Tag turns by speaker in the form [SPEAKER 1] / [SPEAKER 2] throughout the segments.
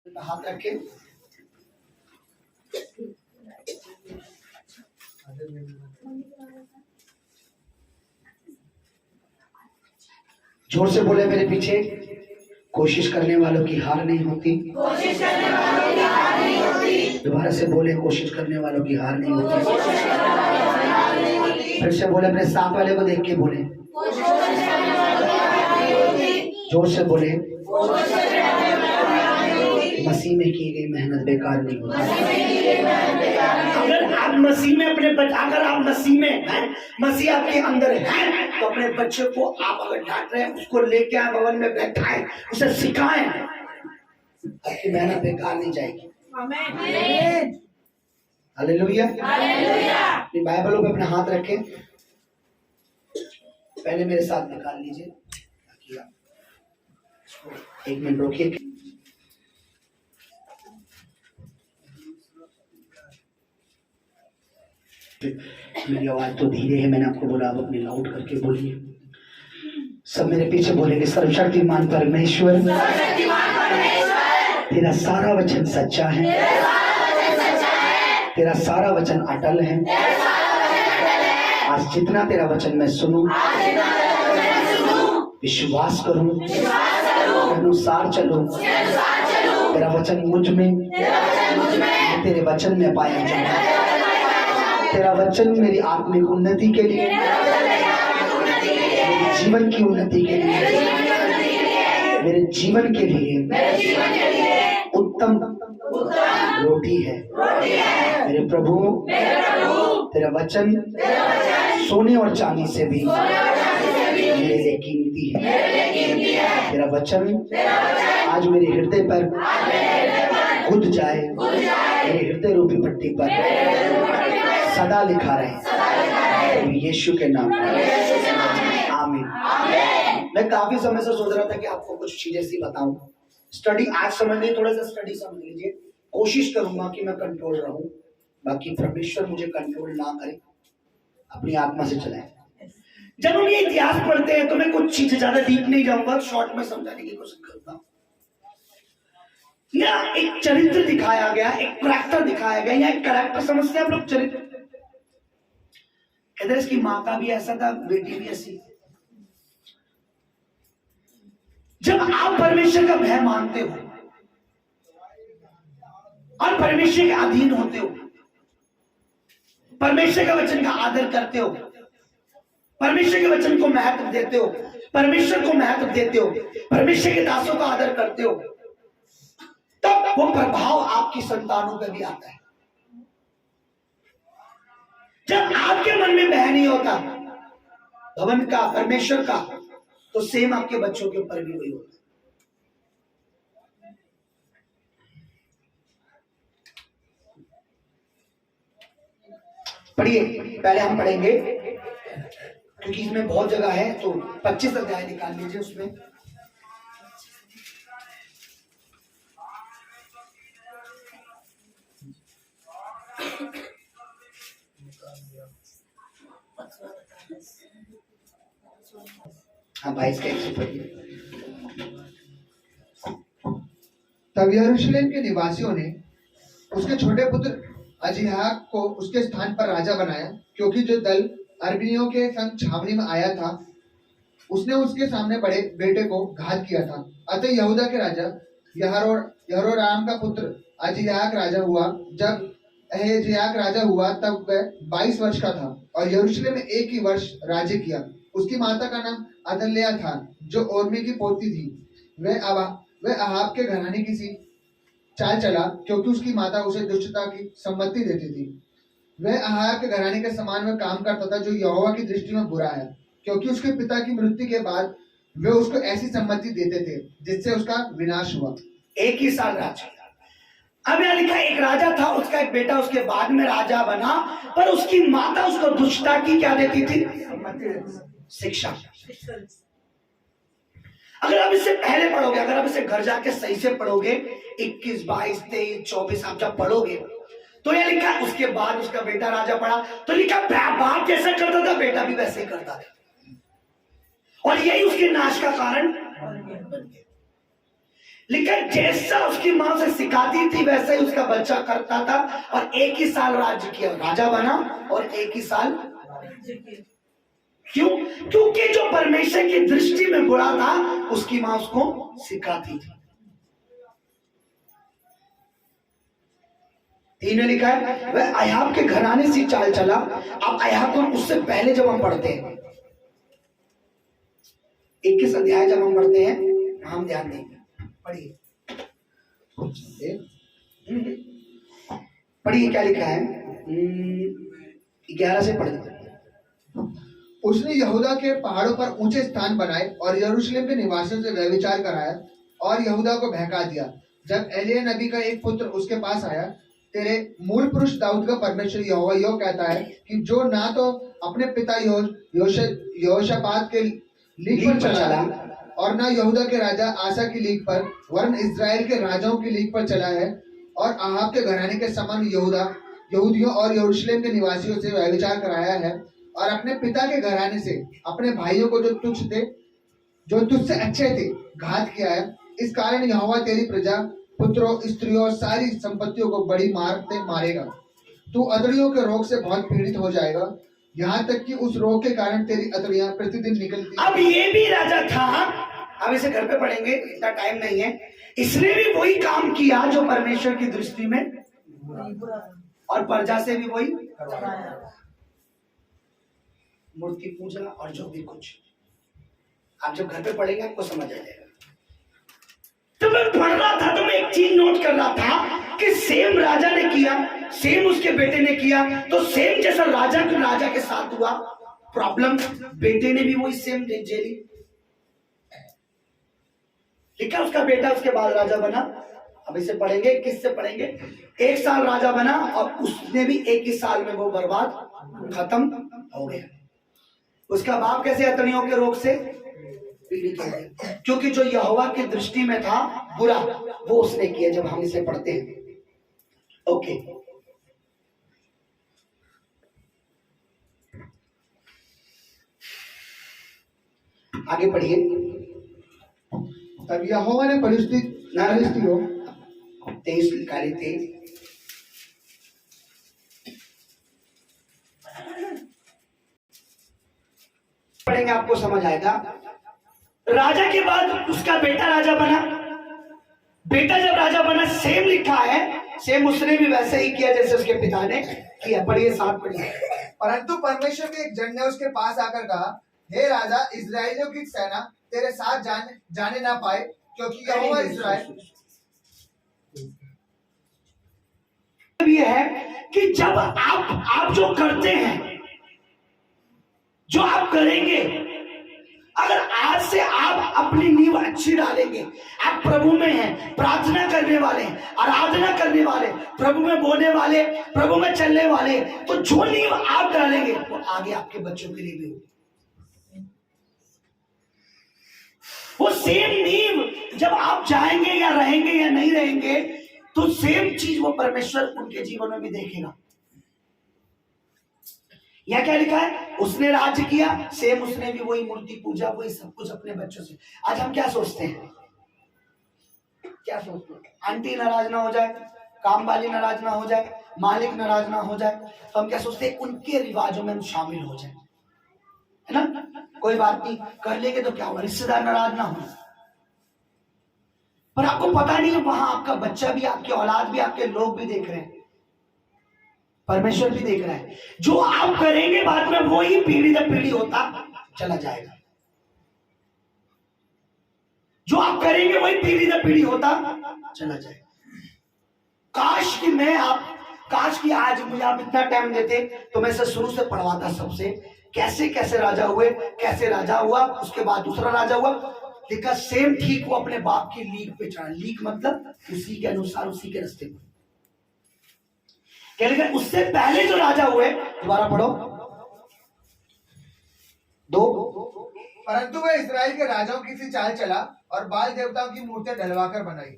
[SPEAKER 1] हाथ रखे। जोर से बोले मेरे पीछे, कोशिश करने वालों की हार नहीं होती।
[SPEAKER 2] कोशिश करने वालों की हार नहीं होती।
[SPEAKER 1] दोबारा से बोले, कोशिश करने वालों की हार नहीं होती। फिर से बोले, अपने साथ वाले को देख के बोले, जोर से बोले, मसीह में की गई मेहनत बेकार नहीं होती।
[SPEAKER 3] अगर आप मसीह में अगर आप मसीह में हैं, मसीह आपके अंदर है, तो अपने बच्चे को आप अगर डांट रहे हैं, उसको लेके आए, भवन में बैठाएं, उसे सिखाएं,
[SPEAKER 1] आपकी मेहनत बेकार नहीं जाएगी।
[SPEAKER 2] आमीन।
[SPEAKER 1] हालेलुया।
[SPEAKER 2] हालेलुया।
[SPEAKER 1] अपनी बाइबलों पे अपने हाथ रखें। पहले मेरे साथ निकाल लीजिए, ताकि आप एक मिनट रोकिए। मेरी आवाज तो धीरे है, मैंने आपको बोला आप अपनी लाउड करके बोलिए। सब मेरे पीछे बोलेंगे, सर्वशक्तिमान परमेश्वर, तेरा सारा वचन सच्चा है, तेरा सारा वचन अटल है। आज जितना तेरा वचन मैं सुनूं, विश्वास करूं, अनुसार चलूं, तेरा वचन मुझ में, मैं तेरे वचन में पाया जाऊं। तेरा वचन मेरी आत्मिक उन्नति के लिए, मेरे जीवन की उन्नति के लिए, मेरे जीवन के लिए उत्तम रोटी है। मेरे प्रभु, तेरा वचन सोने और चांदी से भी मेरे लिए कीमती है। तेरा वचन आज मेरे हृदय पर खुद जाए, मेरे हृदय रूपी पट्टी पर सदा लिखा रहे, यीशु के नाम में आमीन। मैं काफी समय से सोच रहा था कि आपको कुछ चीजें सी बताऊं। स्टडी आज समझ लीजिए, थोड़ा सा स्टडी समझ लीजिए। कोशिश करूंगा कि मैं कंट्रोल रहूं, बाकी परमेश्वर मुझे कंट्रोल ना करे, अपनी आत्मा से चलाए।
[SPEAKER 3] जब हम ये इतिहास पढ़ते हैं तो मैं कुछ चीजें ज्यादा डीप नहीं जाऊंगा, शॉर्ट में समझाने की कोशिश करूंगा। या एक चरित्र दिखाया गया, एक करैक्टर दिखाया गया, या एक करैक्टर समझते हैं आप लोग, चरित्र। कहते हैं इसकी माँ का भी ऐसा था, बेटी भी ऐसी। जब आप परमेश्वर का भय मानते हो और परमेश्वर के अधीन होते हो, परमेश्वर के वचन का आदर करते हो, परमेश्वर के वचन को महत्व देते हो, परमेश्वर को महत्व देते हो, परमेश्वर के दासों का आदर करते हो, तब वो प्रभाव आपकी संतानों पर भी आता है। जब आपके मन में भय नहीं होता भवन का, परमेश्वर का, तो सेम आपके बच्चों के ऊपर भी वही होता है। पढ़िए, पहले हम पढ़ेंगे क्योंकि इसमें बहुत जगह है, तो 25 अध्याय निकाल लीजिए उसमें। हाँ, 22 का 100 पढ़िए।
[SPEAKER 4] तब यरूशलेम के निवासियों ने उसके छोटे पुत्र अजीहाक को उसके स्थान पर राजा बनाया, क्योंकि जो दल अरबियों के संग छावनी में आया था, उसने उसके सामने बड़े बेटे को घात किया था। अतः यहूदा के राजा यहोराम का पुत्र अजीहाक राजा हुआ। जब अहज्याक राजा हुआ तब वह 22 वर्ष का था और यरूशलेम में 1 ही वर्ष राज्य किया। उसकी माता का नाम अदल्या था, जो ओर्मी की पोती थी। वह अहाब के घराने की सी चाल चला, क्योंकि उसकी माता उसे दुष्टता की सम्मति देती थी। वह अहाब के घराने के समान में काम करता था, जो यहोवा की दृष्टि में बुरा है, क्योंकि उसके पिता की मृत्यु के बाद वे उसको ऐसी सम्मति देते थे जिससे उसका विनाश हुआ।
[SPEAKER 3] 1 ही साल राज्य। अब यहां लिखा, एक राजा था, उसका एक बेटा उसके बाद में राजा बना, पर उसकी माता उसको दुष्टता की क्या देती थी? शिक्षा। अगर आप इससे पहले पढ़ोगे, अगर आप इसे घर जाके सही से पढ़ोगे, 21, 22, 23, 24 आप जब पढ़ोगे, तो यह लिखा उसके बाद उसका बेटा राजा पड़ा, तो लिखा बाप जैसा करता था बेटा भी वैसे ही करता था, और यही उसके नाश का कारण बन गया। लेकिन जैसा उसकी मां से सिखाती थी वैसा ही उसका बच्चा करता था और एक ही साल राज्य किया, राजा बना और एक ही साल। क्यों? क्योंकि जो परमेश्वर की दृष्टि में बुरा था उसकी मां उसको सिखाती थी। इन्हें लिखा है वह अय्याब के घराने से चाल चला। अब अय्याब को उससे पहले जब हम पढ़ते हैं 21 अध्याय जब हम पढ़ते हैं हम ध्यान देंगे। पढ़िए पढ़िए क्या लिखा है 11 से पढ़िए।
[SPEAKER 4] उसने यहूदा के पहाड़ों पर ऊंचे स्थान बनाए और यरूशलेम के निवासियों से व्यभिचार कराया और यहूदा को बहका दिया। जब एलिय्याह नबी का एक पुत्र उसके पास आया, तेरे मूल पुरुष दाऊद का परमेश्वर यहोवा यो कहता है कि जो ना तो अपने पिता यहोशापात के लीग पर चला और ना यहूदा के राजा आसा की लीग पर वरन इजराइल के राजाओं की लीग पर चला है और अहाब के घराने के समान यहूदियों और यरूशलेम के निवासियों से व्यभिचार कराया है और अपने पिता के घराने से अपने भाइयों को जो तुझसे अच्छे थे घात किया है। इस कारण यहोवा तेरी प्रजा पुत्रों, स्त्रियों और सारी संपत्तियों को बड़ी मार से मारेगा। तू अतड़ियों के रोग से बहुत पीड़ित हो जाएगा, यहाँ तक कि उस रोग के कारण तेरी अतड़ियां प्रतिदिन निकलती।
[SPEAKER 3] अब ये भी राजा था, अब इसे घर पे पढ़ेंगे, इतना टाइम नहीं है। इसने भी वही काम किया जो परमेश्वर की दृष्टि में, और प्रजा से भी वही मूर्ति पूजा और जो भी कुछ। आप जब घर पे पढ़ेंगे आपको समझ आ जाएगा। तो मैं पढ़ रहा था तो मैं एक चीज नोट कर रहा था कि सेम राजा ने किया, सेम उसके बेटे ने किया, तो सेम जैसा राजा के साथ हुआ प्रॉब्लम, बेटे ने भी वही सेम झेली। ठीक है, उसका बेटा उसके बाद राजा बना। अब इसे पढ़ेंगे, किससे पढ़ेंगे? 1 साल राजा बना और उसने भी 1 ही साल में वो बर्बाद खत्म हो गया। उसका बाप कैसे अतड़ियों के रोग से पीड़ित हो गया, क्योंकि जो यहोवा की दृष्टि में था बुरा वो उसने किया। जब हम इसे पढ़ते हैं, ओके, आगे पढ़िए।
[SPEAKER 4] तब यहोवा ने फिलिस्तियों
[SPEAKER 3] 23 लिखा रही थी। पढ़ेंगे आपको समझ आएगा। राजा के बाद उसका बेटा राजा बना। बेटा जब राजा बना, सेम लिखा है, सेम उसने भी वैसे ही किया जैसे उसके पिता ने किया। पढ़िए, 7 पढ़िए।
[SPEAKER 4] परंतु परमेश्वर के एक जन ने उसके पास आकर कहा, हे राजा, इस्राएलियों की सेना तेरे साथ जाने ना पाए, क्योंकि यहोवा इस्राएल
[SPEAKER 3] ये है कि जब आप जो करते हैं, जो आप करेंगे, अगर आज से आप अपनी नींव अच्छी डालेंगे, आप प्रभु में हैं, प्रार्थना करने वाले, आराधना करने वाले, प्रभु में बोलने वाले, प्रभु में चलने वाले, तो जो नींव आप डालेंगे वो आगे आपके बच्चों के लिए भी होगी। वो सेम नींव जब आप जाएंगे या रहेंगे या नहीं रहेंगे, तो सेम चीज वो परमेश्वर उनके जीवन में भी देखेगा। यह क्या लिखा है? उसने राज्य किया, सेम उसने भी वही मूर्ति पूजा, वही सब कुछ अपने बच्चों से। आज हम क्या सोचते हैं? क्या सोचते हैं? आंटी नाराज ना हो जाए, काम वाली नाराज ना हो जाए, मालिक नाराज ना हो जाए, तो हम क्या सोचते हैं? उनके रिवाजों में हम शामिल हो जाए, है ना? कोई बात नहीं, कर लेंगे तो क्या हुआ, रिश्तेदार नाराज ना हो। पर आपको पता नहीं है वहां आपका बच्चा भी, आपकी औलाद भी, आपके लोग भी देख रहे हैं, परमेश्वर भी देख रहा है। जो आप करेंगे बाद में वही पीढ़ी दर पीढ़ी होता चला जाएगा। जो आप करेंगे वही पीढ़ी दर पीढ़ी होता चला जाएगा। काश कि आज मुझे आप इतना टाइम देते तो मैं इसे शुरू से पढ़वाता सबसे, कैसे कैसे राजा हुए, कैसे राजा हुआ, उसके बाद दूसरा राजा हुआ, लिखा सेम ठीक वो अपने बाप की लीग पे चढ़ा। लीग मतलब उसी के अनुसार, उसी के रास्ते पर। क्या लिखा? उससे पहले जो राजा हुए, दोबारा पढ़ो 2।
[SPEAKER 4] परंतु वह इस्राएल के राजाओं की सी चाल चला और बाल देवताओं की मूर्तियां डलवाकर बनाई।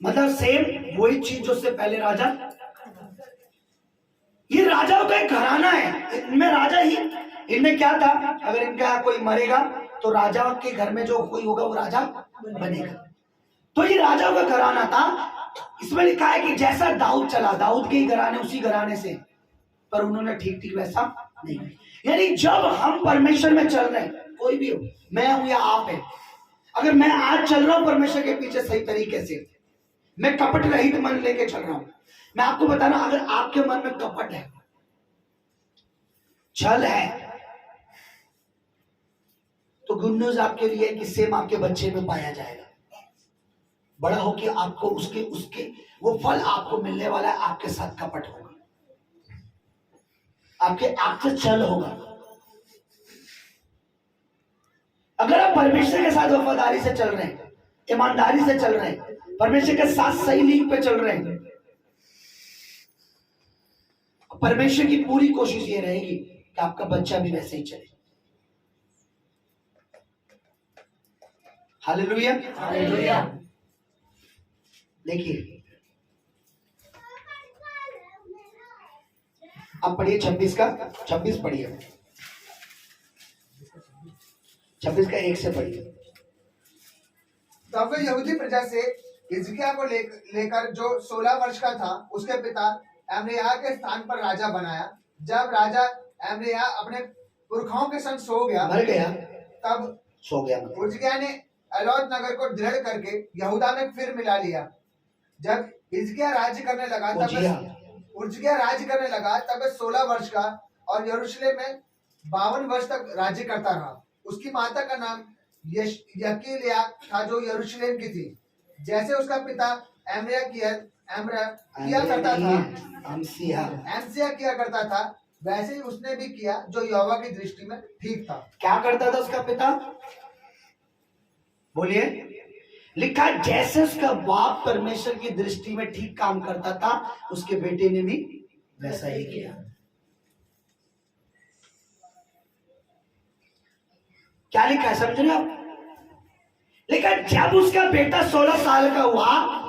[SPEAKER 3] मतलब सेम वही चीज जो उससे पहले राजा। ये राजाओं का एक घराना है, इनमें राजा ही, इनमें क्या था? अगर इनका कोई मरेगा तो राजा के घर में जो कोई होगा वो राजा बनेगा। तो ये राजाओं का घराना था। इसमें लिखा है कि जैसा दाऊद चला, दाऊद के ही घराने, उसी घराने से, पर उन्होंने ठीक ठीक वैसा नहीं। यानी जब हम परमेश्वर में चल रहे हैं, कोई भी हो, मैं हूं या आप है, अगर मैं आज चल रहा हूं परमेश्वर के पीछे सही तरीके से, मैं कपट रहित मन लेके चल रहा हूं, मैं आपको बता रहा हूं, अगर आपके मन में कपट है, छल है, तो गुड न्यूज आपके लिए कि सेम आपके बच्चे में पाया जाएगा। बड़ा होके आपको उसके उसके वो फल आपको मिलने वाला है। आपके साथ कपट होगा, आपके छल होगा। अगर आप परमेश्वर के साथ वफादारी से चल रहे हैं, ईमानदारी से चल रहे हैं, परमेश्वर के साथ सही लीग पे चल रहे हैं, परमेश्वर की पूरी कोशिश ये रहेगी कि आपका बच्चा भी वैसे ही चले। Hallelujah,
[SPEAKER 2] hallelujah.
[SPEAKER 3] देखिए अब पढ़िए 26 का, 26 पढ़िए, 26 का 1 से पढ़िए।
[SPEAKER 4] तब वे यहूदी प्रजा से हिजकिय्याह को लेकर जो 16 वर्ष का था उसके पिता अमरिय्याह के स्थान पर राजा बनाया। जब राजा अमरिय्याह अपने पुरखाओं के संग सो गया,
[SPEAKER 3] मर गया,
[SPEAKER 4] तब
[SPEAKER 3] सो गया मतलब।
[SPEAKER 4] उज्जियाह ने एलौत नगर को दृढ़ करके यहूदा में फिर मिला लिया। जब हिजकिय्याह राज्य करने लगा तब वह 16 वर्ष का और यरूशलेम में 52 वर्ष तक राज्य करता रहा। उसकी माता का नाम यकीलिया था जो यरूशलेम की थी। जैसे उसका पिता अमसिया किया करता था वैसे ही उसने भी किया जो यहोवा की दृष्टि में ठीक था।
[SPEAKER 3] क्या करता था उसका पिता? बोलिए। लिखा जैसे उसका बाप परमेश्वर की दृष्टि में ठीक काम करता था, उसके बेटे ने भी वैसा ही किया। क्या लिखा है समझ रहे आप? लेकिन जब उसका बेटा 16 साल का हुआ,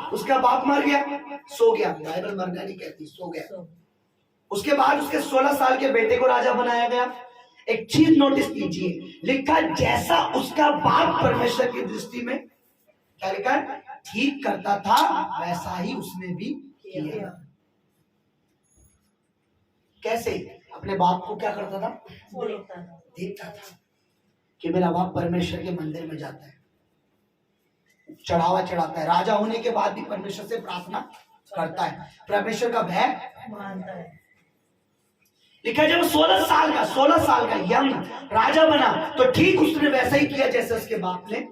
[SPEAKER 3] उसका बाप मर गया, सो गया। बाइबल मरना नहीं कहती, सो गया। उसके बाद उसके 16 साल के बेटे को राजा बनाया गया। एक चीज नोटिस कीजिए, लिखा जैसा उसका बाप परमेश्वर की दृष्टि में क्या लिखा ठीक करता था, वैसा ही उसने भी किया। कैसे? अपने बाप को क्या करता था? देखता था कि मेरा बाप परमेश्वर के मंदिर में जाता है, चढ़ावा चढ़ाता है, राजा होने के बाद भी परमेश्वर से प्रार्थना करता है, परमेश्वर का भय
[SPEAKER 2] मानता है।
[SPEAKER 3] लिखा जब 16 साल का यंग राजा बना तो ठीक उसने वैसा ही किया जैसे उसके बाप ने।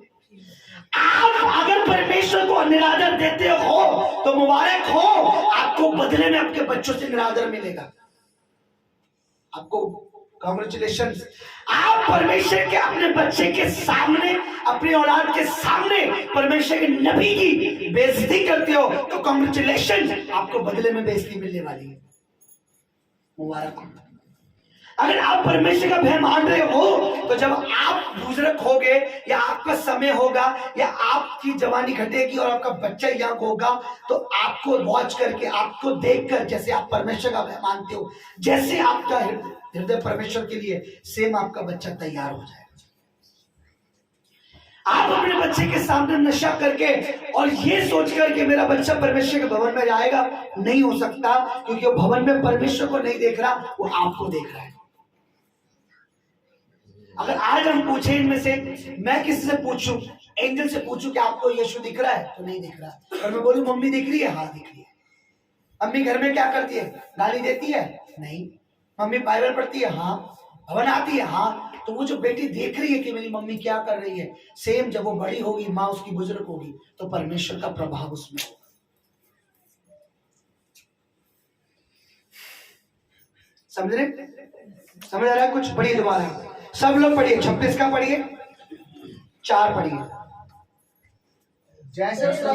[SPEAKER 3] आप अगर परमेश्वर को निरादर देते हो तो मुबारक हो, आपको बदले में आपके बच्चों से निरादर मिलेगा। आपको कांग्रेचुलेशन। आप परमेश्वर के अपने बच्चे के सामने, अपनी औलाद के सामने परमेश्वर के नबी की बेइज्जती करते हो तो कांग्रेचुलेशन, आपको बदले में बेइज्जती मिलने वाली है। मुबारक हो। अगर आप परमेश्वर का भय मान रहे हो तो जब आप बुजुर्ग होगे या आपका समय होगा या आपकी जवानी घटेगी और आपका बच्चा यंग होगा तो आपको वॉच करके, आपको देखकर, जैसे आप परमेश्वर का भय मानते हो, जैसे आपका हृदय परमेश्वर के लिए, सेम आपका बच्चा तैयार हो जाएगा। आप अपने बच्चे के सामने नशा करके और ये सोच कर कि मेरा बच्चा परमेश्वर के भवन में जाएगा, नहीं हो सकता, क्योंकि वो भवन में परमेश्वर को नहीं देख रहा, वो आपको देख रहा है। अगर आज हम पूछे इनमें से, मैं किसी से पूछूं, एंजल से पूछूं कि आपको यीशु दिख रहा है, तो नहीं दिख रहा। और मैं बोलूं मम्मी दिख रही है, हाँ दिख रही है। अम्मी घर में क्या करती है? गाली देती है? नहीं। मम्मी बाइबल पढ़ती है? हाँ। भवन आती है? हाँ। तो वो जो बेटी देख रही है कि मेरी मम्मी क्या कर रही है, सेम जब वो बड़ी होगी, माँ उसकी बुजुर्ग होगी, तो परमेश्वर का प्रभाव उसमें होगा। समझ रहे? समझ आ रहा है कुछ? पढ़िए दोबारा, सब लोग पढ़िए। 26 का पढ़िए, 4 पढ़िए।
[SPEAKER 4] जैसे उसका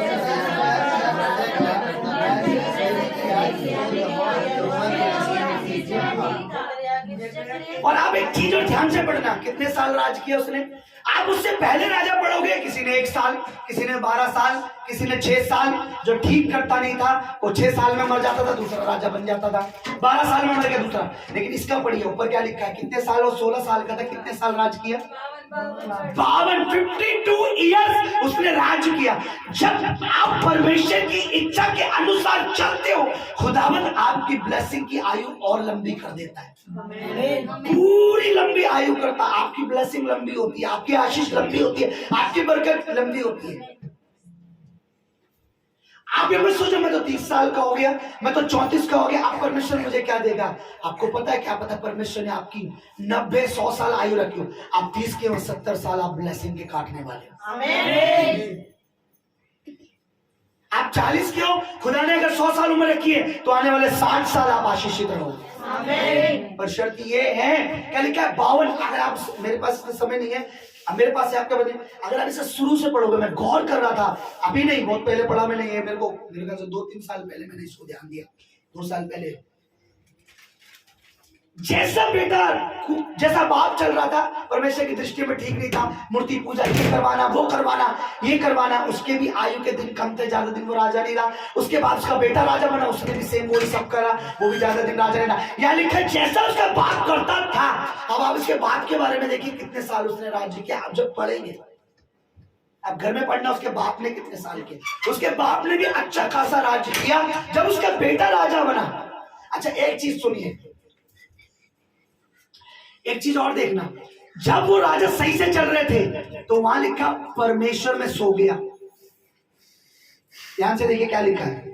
[SPEAKER 3] और आप एक चीज और ध्यान से पढ़ना, कितने साल राज किया उसने? आप उससे पहले राजा पढ़ोगे, किसी ने 1 साल, किसी ने 12 साल, किसी ने 6 साल। जो ठीक करता नहीं था वो 6 साल में मर जाता था, दूसरा राजा बन जाता था। 12 साल में मर गया दूसरा। लेकिन इसका पढ़िए ऊपर क्या लिखा है, कितने साल? वो 16 साल का था, कितने साल राज किया? 52 ईयर्स उसने राज्य किया। जब आप परमेश्वर की इच्छा के अनुसार चलते हो, खुदावन आपकी ब्लेसिंग की आयु और लंबी कर देता है, पूरी लंबी आयु करता। आपकी ब्लेसिंग लंबी होती है, आपकी आशीष लंबी होती है, आपकी बरकत लंबी होती है। आप ये मत सोचो मैं तो 30 साल का हो गया, मैं तो 34 का हो गया, अब परमेश्वर मुझे क्या देगा। आपको पता है, क्या पता परमेश्वर ने आपकी 90-100 साल आयु रखी हो, आप 30 के और 70 साल आप ब्लेसिंग के काटने वाले हो।
[SPEAKER 2] आमीन।
[SPEAKER 3] आप 40 के हो, खुदा ने अगर 100 साल उम्र रखी है तो आने वाले 60 साल आप आशीषित रहोगे।
[SPEAKER 2] आमीन।
[SPEAKER 3] पर शर्त ये है, क्या लिखा है 52। अगर आप, मेरे पास समय नहीं है, अब मेरे पास है आपका बने, अगर आप इसे शुरू से पढ़ोगे, मैं गौर कर रहा था, अभी नहीं, बहुत पहले पढ़ा मैंने ये, मेरे ख्याल से 2-3 साल पहले मैंने इसको ध्यान दिया, 2 साल पहले। जैसा बेटा, जैसा बाप चल रहा था, परमेश्वर की दृष्टि में ठीक नहीं था, मूर्ति पूजा ये करवाना, वो करवाना, ये करवाना, उसके भी आयु के दिन कम थे, ज्यादा दिन वो राजा नहीं रहा। उसके बाद उसका बेटा राजा बना, उसने भी सेम वही सब करा, वो भी ज्यादा दिन राजा नहीं रहा। यहाँ लिखा है जैसा उसका बाप करता था। अब आप इसके बाप के बारे में देखिए, कितने साल उसने राज्य किया। आप जब पढ़ेंगे, अब घर में पढ़ना, उसके बाप ने कितने साल किए। उसके बाप ने भी अच्छा खासा राज्य किया जब उसका बेटा राजा बना। अच्छा, एक चीज सुनिए, एक चीज और देखना, जब वो राजा सही से चल रहे थे तो वहां लिखा परमेश्वर में सो गया। ध्यान से देखिए क्या लिखा है।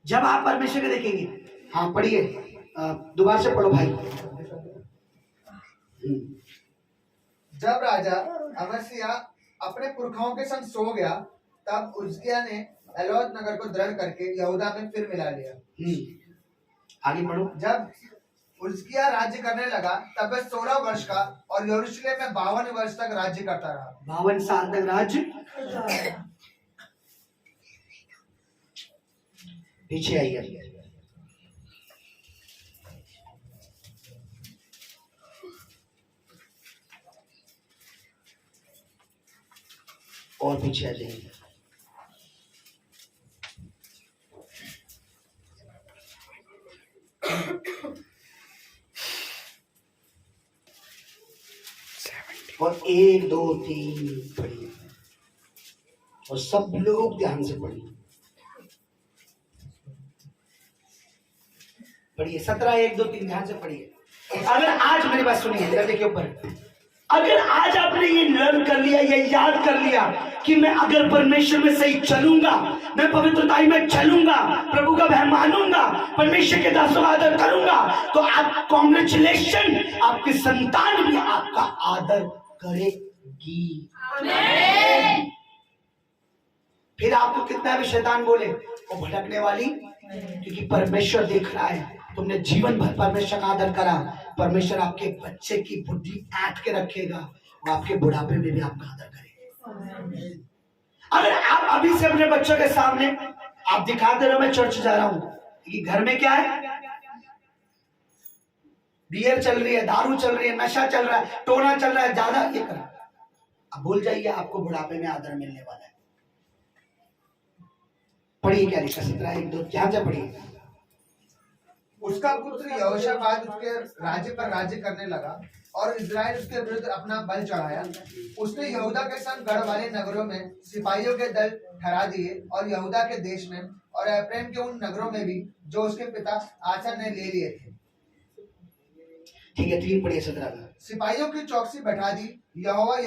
[SPEAKER 3] जब आप परमेश्वर को देखेंगे, हाँ पढ़िए, दोबारा से पढ़ो भाई।
[SPEAKER 4] जब राजा अमस्या अपने पुरखाओं के संग सो गया, तब उज्जियाह ने एलोत नगर को दृढ़ करके यहूदा में फिर मिला लिया।
[SPEAKER 3] आगे पढ़ो।
[SPEAKER 4] जब उज्जियाह राज्य करने लगा, तब वह 16 वर्ष का और यरूशलेम में 52 वर्ष तक राज्य करता रहा।
[SPEAKER 3] 52 साल तक राज्य। पीछे आइए। और पीछे आ जाइए। और 1 2 3 पढ़िए, और सब लोग ध्यान से पढ़िए। पढ़िए 17 1 2 3 ध्यान से पढ़िए। अगर आज, मेरी बात सुनिए, इधर देखिए ऊपर, अगर आज आपने ये लर्न कर लिया, ये याद कर लिया कि मैं अगर परमेश्वर में सही चलूंगा, मैं पवित्रताई में चलूंगा, प्रभु का भय मानूंगा, परमेश्वर के दासों का आदर करूंगा, तो आप कॉन्ग्रेचुलेशन, आपकी संतान भी आपका आदर करेगी।
[SPEAKER 2] आमीन।
[SPEAKER 3] फिर आपको कितना भी शैतान बोले, वो भटकने वाली, क्योंकि परमेश्वर देख रहा है तुमने जीवन भर परमेश्वर का आदर करा। परमेश्वर आपके बच्चे की बुद्धि ऐंठ के रखेगा, वो आपके बुढ़ापे में भी आपका आदर करेगा। अगर आप अभी से अपने बच्चों के सामने आप दिखाते रहो मैं चर्च जा रहा हूं, कि घर में क्या है, बियर चल रही है, दारू चल रही है, नशा चल रहा है, टोना चल रहा है, ज्यादा ये कर, अब भूल जाइए आपको बुढ़ापे में आदर मिलने वाला है। पढ़िए क्या लिखा, 17 1 2 ध्यान से पढ़िए।
[SPEAKER 4] उसका पुत्र यहोशापात उसके राज्य पर राज्य करने लगा और इजराइल उसके विरुद्ध अपना बल चढ़ाया। उसने यहूदा के संग गढ़ वाले नगरों में सिपाहियों के दल ठहरा दिए और यहूदा के देश में और एफ्रेम के उन नगरों में भी जो उसके पिता आसा ने ले लिए थे।
[SPEAKER 3] ठीक है, 3 पढ़िए 17 का।
[SPEAKER 4] सिपाहियों की चौकसी बैठा दी। यहोवा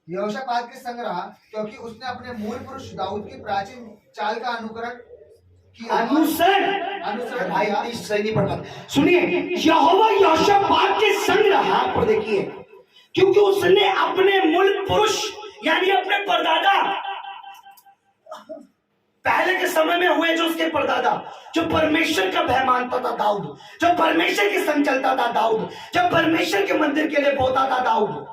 [SPEAKER 4] यहोशापात के संग रहा, क्योंकि उसने अपने मूल पुरुष दाऊद की प्राचीन चाल का अनुकरण किया।
[SPEAKER 3] अनुसरण भाई, इस सही नहीं पढ़ पाता। सुनिए, यहोवा यहोशापात के संग रहा, पर देखिए, क्योंकि उसने अपने मूल पुरुष यानी अपने परदादा, पहले के समय में हुए जो उसके परदादा, जो परमेश्वर का भय मानता था दाऊद, जो परमेश्वर के संग चलता था दाऊद, जब परमेश्वर के मंदिर के लिए बोता था दाऊद,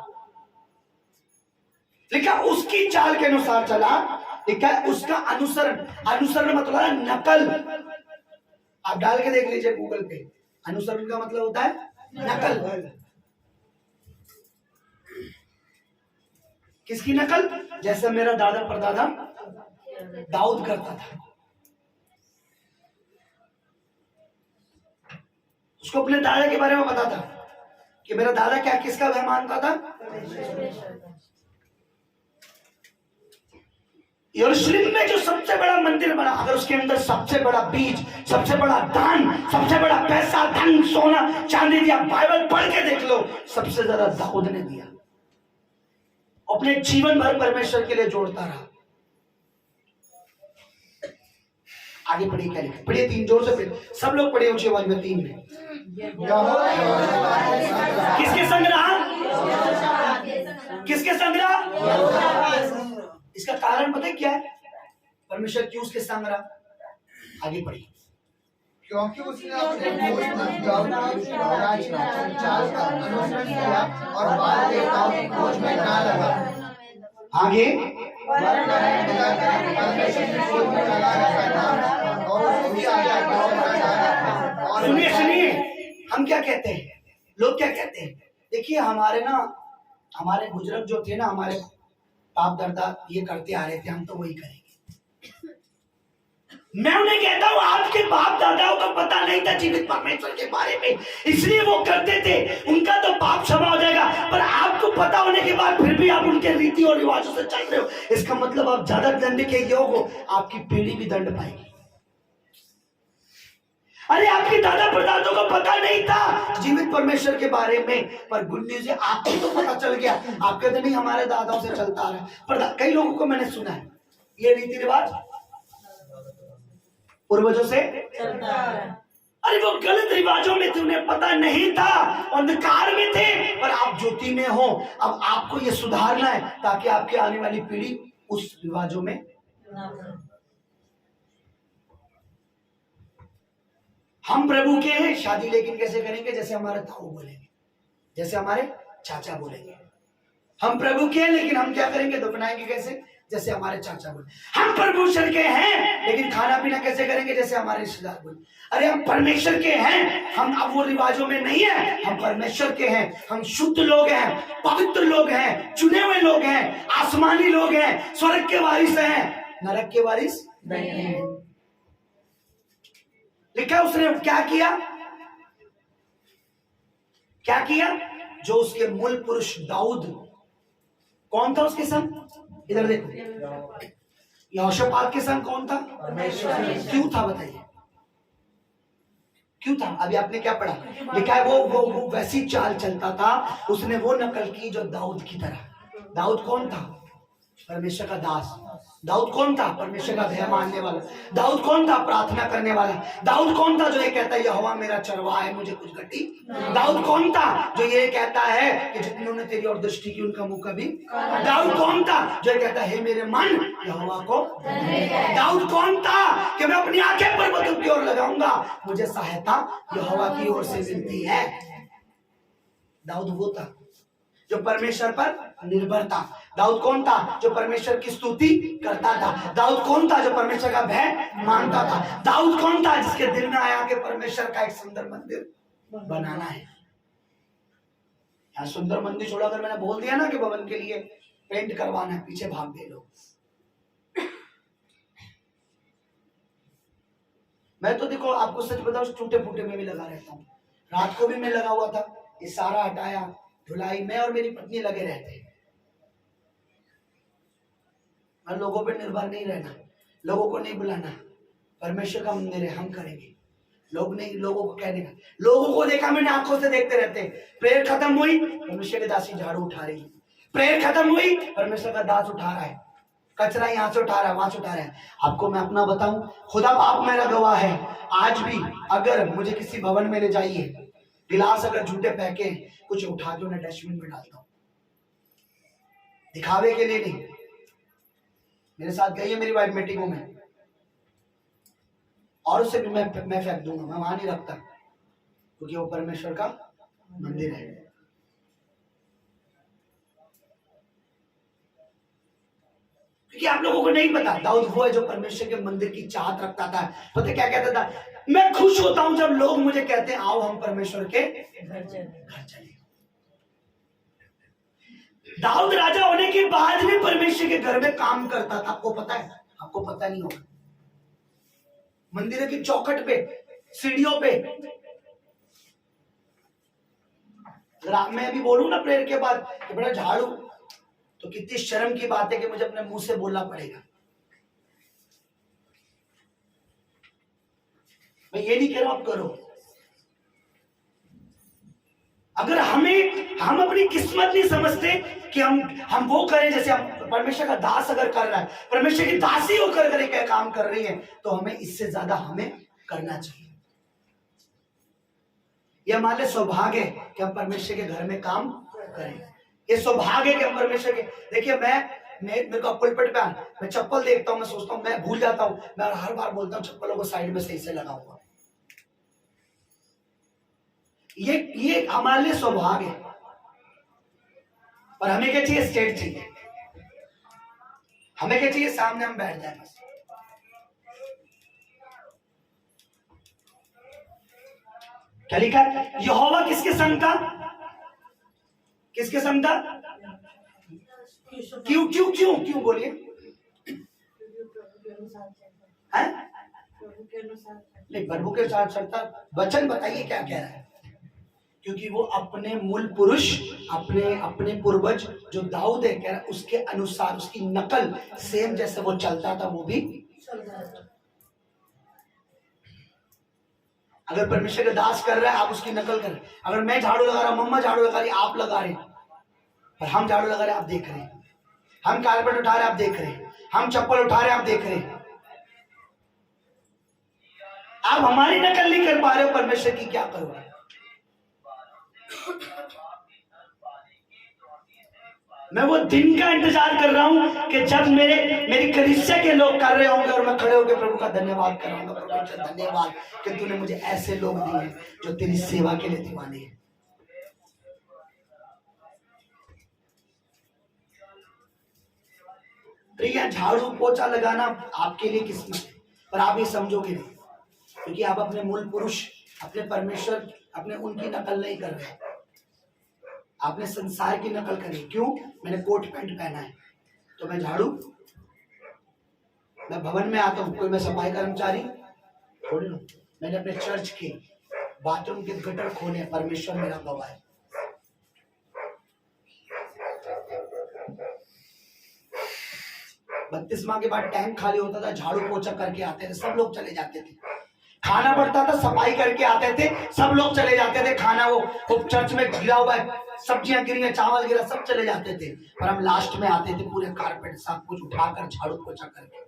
[SPEAKER 3] लिखा उसकी चाल के अनुसार चला। लिखा है उसका अनुसरण, अनुसरण मतलब है नकल। आप डाल के देख लीजिए गूगल पे, अनुसरण का मतलब होता है नकल। किसकी नकल? जैसे मेरा दादा परदादा दाऊद करता था। उसको अपने दादा के बारे में पता था कि मेरा दादा क्या किसका वह मानता था। यरूशलेम में जो सबसे बड़ा मंदिर बना, अगर उसके अंदर सबसे बड़ा बीज, सबसे बड़ा दान, सबसे बड़ा पैसा, धन, सोना, चांदी दिया, बाइबल पढ़ के देख लो, सबसे ज्यादा दाऊद ने दिया। अपने जीवन भर परमेश्वर के लिए जोड़ता रहा। आगे पढ़िए, क्या लिखा पढ़िए, 3 जोर से पढ़िए, सब लोग पढ़े ऊंची आवाज में, 3 में। किसके संग रहा? किसके संग रहा? इसका कारण पता है क्या है? परमेश्वर क्यों उसके संग रहा? आगे पढ़िए।
[SPEAKER 4] क्योंकि उसने अपने दोस्त दाऊद की चाल का अनुसरण किया और बाल देवताओं की खोज में ना लगा।
[SPEAKER 3] आगे
[SPEAKER 4] परमेश्वर की खोज में लगा रहता था और उसकी आज्ञा करता था। और
[SPEAKER 3] सुनिए सुनिए, हम क्या कहते हैं, लोग क्या कहते हैं? देखिए हमारे बुजुर्ग जो थे ना, हमारे बाप दादा ये करते आ रहे थे, हम तो वही करेंगे। मैं उन्हें कहता हूं आपके बाप दादाओं को पता नहीं था जीवित परमेश्वर के बारे में, इसलिए वो करते थे, उनका तो पाप क्षमा हो जाएगा। पर आपको पता होने के बाद फिर भी आप उनके रीति और रिवाजों से चल रहे हो, इसका मतलब आप ज्यादा दंड के योग हो, आपकी पीढ़ी भी दंड पाएगी। अरे आपके दादा परदादों को पता नहीं था जीवित परमेश्वर के बारे में, पर गुड न्यूज है आपको तो पता चल गया। आप कहते नहीं हमारे दादाओं से चलता आ रहा है, पर कई लोगों को मैंने सुना है ये रीति रिवाज पूर्वजों से चलता है। अरे वो गलत रिवाजों में थे, उन्हें पता नहीं था, अंधकार में थे, पर आप ज्योति में हो। अब आपको ये सुधारना है ताकि आपकी आने वाली पीढ़ी उस रिवाजों में हम प्रभु के हैं। शादी लेकिन कैसे करेंगे? जैसे हमारे ताऊ बोलेंगे, जैसे हमारे चाचा बोलेंगे। हम प्रभु के हैं लेकिन हम क्या करेंगे? दफनाएंगे कैसे? जैसे हमारे चाचा बोले। हम परमेश्वर के हैं लेकिन खाना पीना कैसे करेंगे? जैसे हमारे रिश्तेदार बोले। अरे हम परमेश्वर के हैं, हम अब वो रिवाजों में नहीं है, हम परमेश्वर के हैं, हम शुद्ध लोग हैं, पवित्र लोग हैं, चुने हुए लोग हैं, आसमानी लोग हैं, स्वर्ग के वारिस हैं, नरक के वारिस नहीं है। लिखा उसने क्या किया? क्या किया? जो उसके मूल पुरुष दाऊद, कौन था उसके संग? इधर देखो, यहोशापात के संग कौन था? क्यों था बताइए? क्यों था? अभी आपने क्या पढ़ा? लिखा है वो वैसी चाल चलता था, उसने वो नकल की जो दाऊद की तरह। दाऊद कौन था? परमेश्वर का दास। दाऊद कौन था? परमेश्वर का भय मानने वाला। दाऊद कौन था? प्रार्थना करने वाला। दाऊद कौन था? जो ये कहता है यहोवा मेरा चरवाहा है, मुझे कुछ घटी। दाऊद कौन था? जो ये कहता है कि जितनों ने तेरी और दृष्टि की उनका मुंह कभी। दाऊद कौन था? जो ये कहता है हे मेरे मन यहोवा को। दाऊद कौन था? कि मैं अपनी आंखें पर्वतों की ओर लगाऊंगा, मुझे सहायता यहोवा की ओर से मिलती है। दाऊद वो था जो परमेश्वर पर निर्भर था। दाऊद कौन था? जो परमेश्वर की स्तुति करता था। दाऊद कौन था? जो परमेश्वर का भय मानता था। दाऊद कौन था? जिसके दिल में आया कि परमेश्वर का एक सुंदर मंदिर बनाना है। यहाँ सुंदर मंदिर छोड़ा, अगर मैंने बोल दिया ना कि भवन के लिए पेंट करवाना है, पीछे भाग गए लोग। मैं तो देखो आपको सच बताऊं, टूटे फूटे में भी लगा रहता हूँ। रात को भी मैं लगा हुआ था, ये सारा हटाया, धुलाई मैं और मेरी पत्नी लगे रहते हैं। और लोगों पे निर्भर नहीं रहना, लोगों को नहीं बुलाना, परमेश्वर का मंदिर है, हम करेंगे। लोग नहीं, लोगों को कहने का। लोगों को देखा मैंने, आंखों से देखते रहते हैं। प्रेयर खत्म हुई, परमेश्वर की दासी झाड़ू उठा रही है। प्रेयर खत्म हुई, परमेश्वर का दास उठा रहा है, कचरा यहाँ से उठा रहा है, वहां से उठा रहा है। आपको मैं अपना बताऊं, खुदा बाप मेरा गवाह है, आज भी अगर मुझे किसी भवन में ले जाइए, गिलास अगर झूठे फेंके, कुछ उठा के उन्हें डस्टबिन में डालता हूं, दिखावे के लिए नहीं। मेरे साथ गई है मेरी वाइफ मीटिंगों में, और उसे भी मैं फेंक दूंगा, मैं वहां नहीं रखता, क्योंकि वो परमेश्वर का मंदिर है। क्योंकि आप लोगों को नहीं पता, दाऊद वो है जो परमेश्वर के मंदिर की चाहत रखता था। पता क्या कहता था? मैं खुश होता हूं जब लोग मुझे कहते हैं आओ हम परमेश्वर के घर चले। दाऊद राजा होने के बाद भी परमेश्वर के घर में काम करता था। आपको पता है? आपको पता नहीं होगा। मंदिर की चौखट पे, सीढ़ियों पे अगर मैं अभी बोलूं ना प्रेयर के बाद कि बड़ा झाड़ू, तो कितनी शर्म की बात है कि मुझे अपने मुंह से बोलना पड़ेगा। मैं ये नहीं कह रहा आप करो। अगर हम अपनी किस्मत नहीं समझते कि हम वो करें, जैसे हम परमेश्वर का दास अगर कर रहा है, परमेश्वर की दासी होकर अगर एक काम कर रही है, तो हमें इससे ज्यादा हमें करना चाहिए। यह हमारे लिए सौभाग्य है कि हम परमेश्वर के घर में काम करें। ये सौभाग्य है कि हम परमेश्वर के, देखिए मेरे को पुलपिट पे मैं चप्पल देखता हूँ, मैं सोचता हूँ, मैं भूल जाता हूँ, मैं हर बार बोलता हूँ चप्पलों को साइड में सही से लगाऊंगा। ये हमारे लिए सौभाग्य है। और हमें क्या चाहिए? स्टेट चाहिए। हमें क्या चाहिए? सामने हम बैठ जाए बस। क्या लिखा है? यहोवा किसके संग था? किसके संग था? क्यों क्यों क्यों क्यों बोलिए? नहीं, प्रभु के साथ चलता। वचन बताइए क्या कह रहा है? क्योंकि वो अपने मूल पुरुष, अपने पूर्वज जो दाऊद है कह रहा है, उसके अनुसार, उसकी नकल सेम जैसे वो चलता था वो भी। अगर परमेश्वर का दास कर रहा है, आप उसकी नकल कर रहे हैं। अगर मैं झाड़ू लगा रहा हूं, मम्मा झाड़ू लगा रही, आप लगा रहे हैं, और हम झाड़ू लगा रहे हैं, आप देख रहे हैं। हम कारपेट उठा रहे हैं, आप देख रहे हैं। हम चप्पल उठा रहे हैं, आप देख रहे हैं। आप हमारी नकल नहीं कर पा रहे हो, परमेश्वर की क्या करोगे? मैं वो दिन का इंतजार कर रहा हूं कि जब मेरी कलीसिया के लोग कर रहे होंगे और मैं खड़े होकर प्रभु का धन्यवाद कराऊंगा। प्रभु धन्यवाद कि तूने मुझे ऐसे लोग दिए हैं जो तेरी सेवा के लिए दीवाने हैं। तो झाड़ू पोछा लगाना आपके लिए किस्मत है, पर आप ये समझोगे नहीं, क्योंकि आप अपने मूल पुरुष, अपने परमेश्वर, अपने उनकी नकल नहीं कर रहे। आपने संसार की नकल करी। क्यों? मैंने कोट पैंट पहना है तो मैं झाड़ू, मैं भवन में आता हूं, कोई मैं सफाई कर्मचारी थोड़ी हूं। मैंने अपने चर्च के बाथरूम के गटर खोले, परमेश्वर मेरा गवाह है। बत्तीसवां के बाद टैंक खाली होता था, झाड़ू पोछा करके आते थे, सब लोग चले जाते थे। खाना बढ़ता था, सफाई करके आते थे, सब लोग चले जाते थे। खाना वो चर्च में गिरा हुआ है, सब्जियां गिरी हैं, चावल गिरा, सब चले जाते थे, और हम लास्ट में आते थे पूरे कारपेट सब कुछ उठाकर झाड़ू पोछा करके।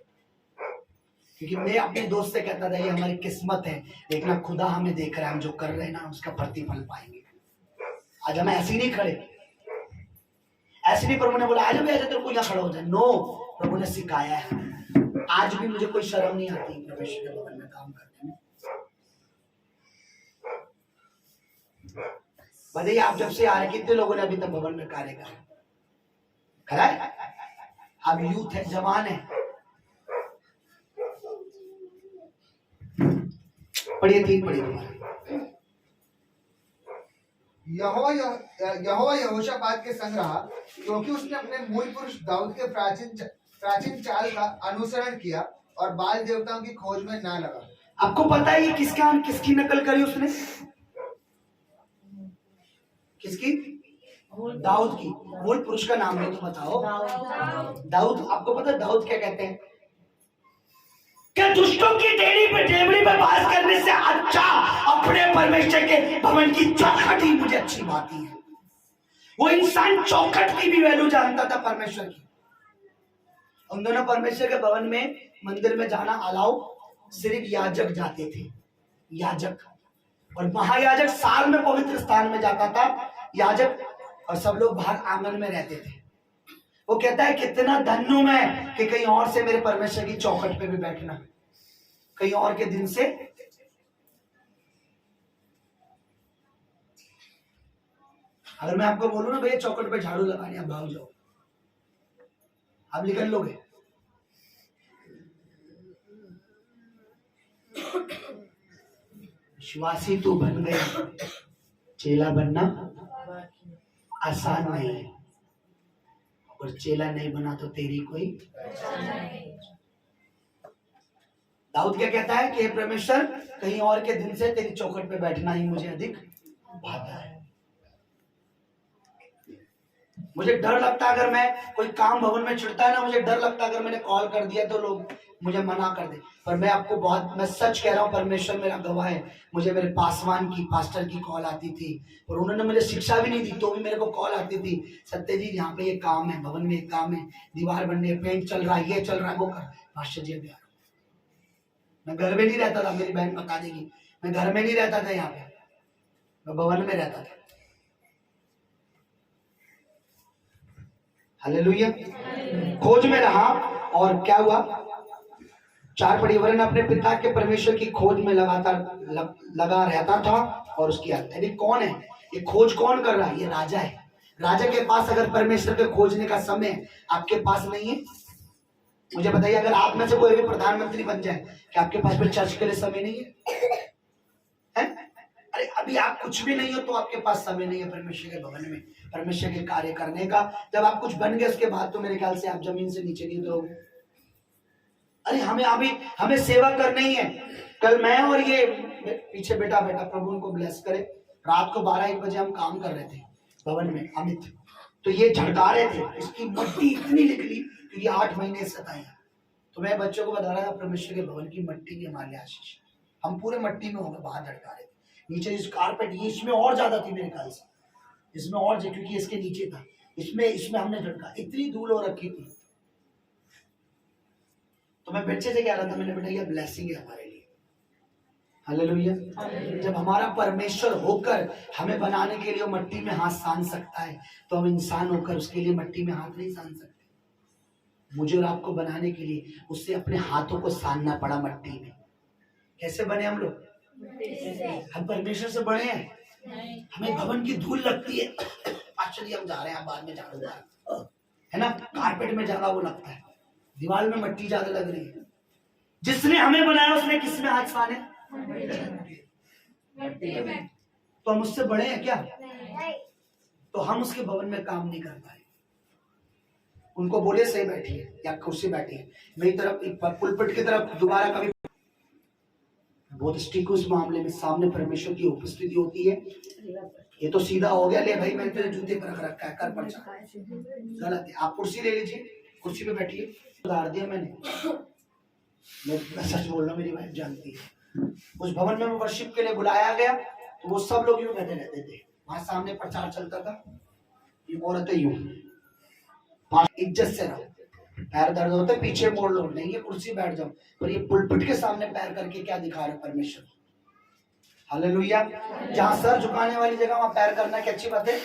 [SPEAKER 3] क्योंकि मैं अपने दोस्त से कहता था ये हमारी किस्मत है, देखना खुदा हमें देख रहा है, हम जो कर रहे हैं ना उसका प्रतिफल पाएंगे। आज हम ऐसे ही नहीं खड़े, ऐसे नहीं। प्रभु ने बोला आज भी ऐसे तेरे को यहाँ खड़ा हो जाए, नो, प्रभु ने सिखाया है। आज भी मुझे कोई शर्म नहीं आती परमेश्वर के भवन में काम करने में। बताइए आप जब से आ रहे कितने लोगों ने अभी तक भवन में कार्य करा है? अब यूथ है, जवान है। पढ़िए, 3 पढ़िए तुम्हारा।
[SPEAKER 4] यहोवा यहोशापात के संग रहा, क्योंकि उसने अपने मूल पुरुष दाऊद के प्राचीन चाल का अनुसरण किया और बाल देवताओं की खोज में ना लगा।
[SPEAKER 3] आपको पता है ये किसकी नकल करी उसने? किसकी? दाऊद की। मूल पुरुष का नाम भी तो बताओ। दाऊद। आपको पता है दाऊद क्या कहते हैं? क्या दुष्टों की डेवड़ी पर बात करने से अच्छा अपने परमेश्वर के भवन की चौखट ही मुझे अच्छी बात है। वो इंसान चौखट की भी वैल्यू जानता था परमेश्वर की। उन दोनों परमेश्वर के भवन में, मंदिर में जाना अलाउ सिर्फ याजक जाते थे, याजक। और महायाजक साल में पवित्र स्थान में जाता था, याजक, और सब लोग बाहर आंगन में रहते थे। वो कहता है कितना धन्य हूं मैं कि कहीं और से मेरे परमेश्वर की चौखट पे भी बैठना, कहीं और के दिन से। अगर मैं आपको बोलूं ना भैया चौखट पे झाड़ू लगाने, आप भाग जाओ, आप निकल लोगे। विश्वासी तू बन गया, चेला बनना आसान नहीं है, और चेला नहीं बना तो तेरी कोई। दाऊद क्या कहता है कि परमेश्वर कहीं और के दिन से तेरी चौखट पे बैठना ही मुझे अधिक भाता है। मुझे डर लगता है अगर मैं कोई काम भवन में छुड़ता है ना, मुझे डर लगता है अगर मैंने कॉल कर दिया तो लोग मुझे मना कर दे। पर मैं आपको मैं सच कह रहा हूँ, परमेश्वर मेरा गवाह है, मुझे मेरे पासवान की पास्टर की कॉल आती थी और उन्होंने मुझे शिक्षा भी नहीं दी तो भी मेरे को कॉल आती थी, सत्यजीत यहाँ पे ये काम है, भवन में एक काम है, दीवार बनने, पेंट चल रहा है, ये चल रहा है, वो कर। पास्टर जी अभी आ रहा हूं। मैं घर में नहीं रहता था, मेरी बहन बता देगी, मैं घर में नहीं रहता था, यहाँ पे मैं भवन में रहता था। हालेलुया। खोज में रहा और क्या हुआ, 4 पढ़िए, वरन अपने पिता के परमेश्वर की खोज में लगातार लगा रहता था और उसकी यानी कौन है ये खोज कौन कर रहा है, ये राजा है। राजा के पास अगर परमेश्वर के खोजने का समय आपके पास नहीं है, मुझे बताइए, अगर आप में से कोई भी प्रधानमंत्री बन जाए, क्या आपके पास फिर चर्च के लिए समय नहीं है? अरे अभी आप कुछ भी नहीं हो तो आपके पास समय नहीं है परमेश्वर के भवन में परमेश्वर के कार्य करने का। जब आप कुछ बन गए उसके बाद तो मेरे ख्याल से आप जमीन से नीचे नहीं उतरोगे। अरे हमें सेवा करनी है। कल मैं और ये पीछे बेटा प्रभु उनको ब्लेस करे, रात को 12-1 बजे हम काम कर रहे थे भवन में, अमित, तो ये झड़का रहे थे, इसकी मट्टी इतनी निकली क्योंकि 8 महीने सताई। तो मैं बच्चों को बता रहा था परमेश्वर के भवन की मट्टी की हमारे आशीष, हम पूरे मट्टी में होंगे, बाहर झड़का रहे थे। नीचे इस कारपेट, ये इसमें और ज्यादा थी मेरे ख्याल से, इसमें और क्योंकि इसके नीचे था, इसमें हमने झड़का, इतनी धूल हो रखी थी। तो मैं बच्चे से कह रहा था, मैंने बेटा ये ब्लेसिंग है हमारे लिए। हालेलुया। जब हमारा परमेश्वर होकर हमें बनाने के लिए वो मट्टी में हाथ सान सकता है, तो हम इंसान होकर उसके लिए मट्टी में हाथ नहीं सान सकते। मुझे और आपको बनाने के लिए उससे अपने हाथों को सानना पड़ा मट्टी में। कैसे बने हम लोग? हम परमेश्वर से बने हैं। हमें भवन की धूल लगती है, एक्चुअली हम जा रहे हैं, बाद में झाड़ू है ना, कारपेट में ज्यादा वो लगता है, दीवार में मट्टी ज्यादा लग रही है। जिसने हमें बनाया उसने किस में हाथ साने? तो हम उससे बड़े हैं क्या? तो हम उसके भवन में काम नहीं कर पाए। उनको बोले सही बैठिए या कुर्सी बैठिए, मेरी तरफ पुलपिट की तरफ दोबारा कभी बहुत स्टिक उस मामले में सामने परमेश्वर की उपस्थिति होती है। ये तो सीधा हो गया, ले भाई मैंने तेरे जूते पर रख रखा है, कर पर्चा, गलत है। आप कुर्सी ले लीजिए, कुर्सी पे बैठिए। उधार दिया मैंने, मैं सच बोल रहा हूँ, मेरी वाइफ जानती है। उस भवन में वर्शिप के लिए बुलाया गया तो वो सब लोग यूं बैठे रहते थे, वहां सामने प्रचार चलता था, ये औरतें यूं, इज्जत से रहो, पैर दर्द होते पीछे मोड़ लो, नहीं ये कुर्सी बैठ जाओ। पर ये पुलपिट के सामने पैर करके क्या दिखा रहे परमेश्वर? हालेलुया। जहां सर झुकाने वाली जगह वहां पैर करना क्या अच्छी बात है?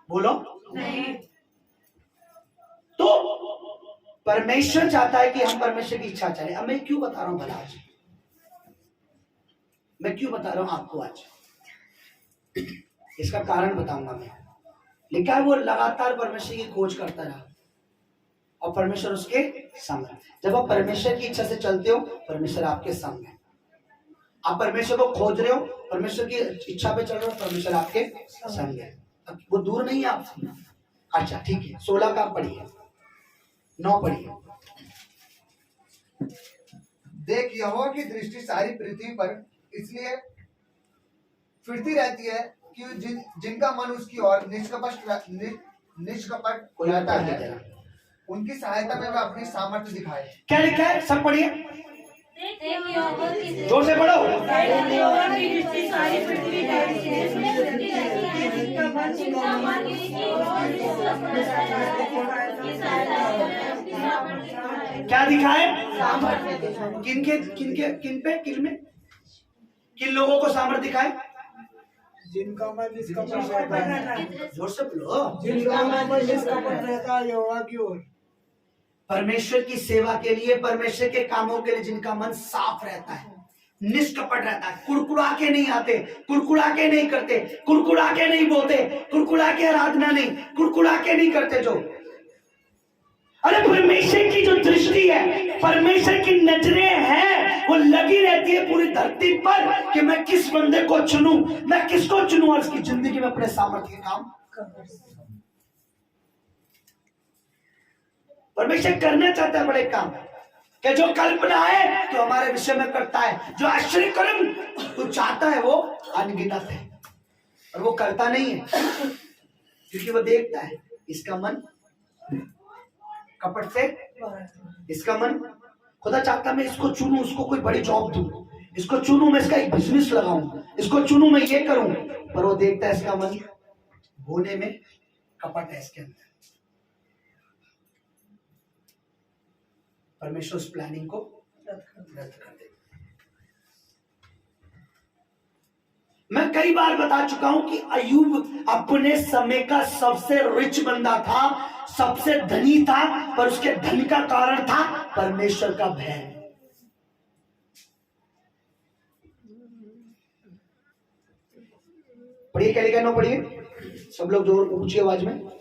[SPEAKER 3] बोलो
[SPEAKER 2] नहीं।
[SPEAKER 3] तो परमेश्वर चाहता है कि हम परमेश्वर की इच्छा चले। अब मैं क्यों बता रहा हूं भला, आज मैं क्यों बता रहा हूं आपको, आज इसका कारण बताऊंगा मैं। लिखा है वो लगातार परमेश्वर की खोज करता रहा और परमेश्वर उसके संग है। जब आप परमेश्वर की इच्छा से चलते हो, परमेश्वर आपके संग है। आप परमेश्वर को खोज रहे हो, परमेश्वर की इच्छा पे चल रहे हो, परमेश्वर आपके संग है। वो दूर नहीं है आपसे। अच्छा ठीक है, 16 का पढ़िए, 9 पढ़िए।
[SPEAKER 4] देख, यहोवा की दृष्टि सारी पृथ्वी पर इसलिए फिरती रहती है कि जिनका मन उसकी ओर निष्कपट रहता है, उनकी सहायता में वह अपनी सामर्थ्य दिखाए।
[SPEAKER 3] क्या लिखा है? सब पढ़िए, जोर से पढ़ो। क्या दिखाए? किन लोगों को सामर्थ्य दिखाए?
[SPEAKER 5] जिनका मन निष्कपट रहता है,
[SPEAKER 3] जोर से बोलो।
[SPEAKER 5] जिनका मन निष्कपट रहता है यहोवा की ओर।
[SPEAKER 3] परमेश्वर की सेवा के लिए, परमेश्वर के कामों के लिए जिनका मन साफ रहता है, निष्कपट रहता है, कुड़कुड़ा के नहीं आते, कुड़कुड़ा के नहीं करते, कुड़कुड़ा के नहीं बोलते, कुड़कुड़ा के आराधना नहीं, कुड़कुड़ा के नहीं करते। जो अरे परमेश्वर की जो दृष्टि है, परमेश्वर की नजरें हैं, वो लगी रहती है पूरी धरती पर कि मैं किस बंदे को चुनूं, मैं किसको चुनूं और उसकी जिंदगी में अपने सामर्थ्य के काम। परमेश्वर करना चाहता है बड़े काम, कि जो कल्पना है तो हमारे विषय में करता है, जो आश्चर्य कर्म तो चाहता है वो अनगिनत है, और वो करता नहीं है क्योंकि वो देखता है इसका मन कपट से, इसका मन खुदा चाहता मैं इसको चुनूं, उसको कोई बड़ी जॉब दूं, इसको चुनूं मैं इसका एक बिजनेस लगाऊं, इसको चुनूं मैं ये करूं, पर वो देखता है इसका मन होने में कपट है इसके अंदर। परमेश्वर उस प्लानिंग को रद्द कर दे। मैं कई बार बता चुका हूं कि अय्यूब अपने समय का सबसे रिच बंदा था, सबसे धनी था, पर उसके धन का कारण था परमेश्वर का भय। पढ़िए, क्या लिखा है? नो पढ़िए सब लोग जोर ऊंची आवाज में।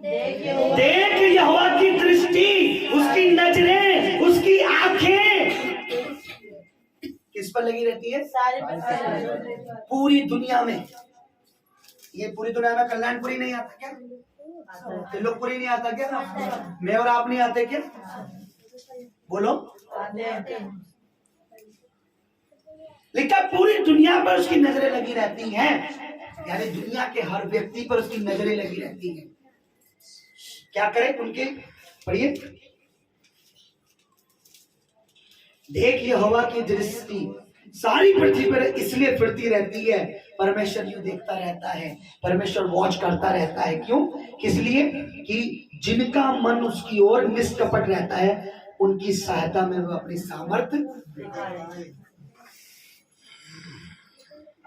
[SPEAKER 3] देख यहोवा की दृष्टि, उसकी नजरें, उसकी आंखें किस पर लगी रहती है? पूरी दुनिया में। ये पूरी दुनिया में कल्याणपुरी नहीं आता क्या? त्रिलोकपुरी नहीं आता क्या? मैं और आप नहीं आते क्या? बोलो। लेकिन पूरी दुनिया पर उसकी नजरें लगी रहती हैं, यानी दुनिया के हर व्यक्ति पर उसकी नजरें लगी रहती हैं। क्या करें उनके? पढ़िए, देख यहोवा की दृष्टि सारी पृथ्वी पर इसलिए फिरती रहती है। परमेश्वर यूं देखता रहता है, परमेश्वर वॉच करता रहता है। क्यों? किस लिए? कि जिनका मन उसकी ओर निष्कपट रहता है, उनकी सहायता में वो अपनी सामर्थ्य,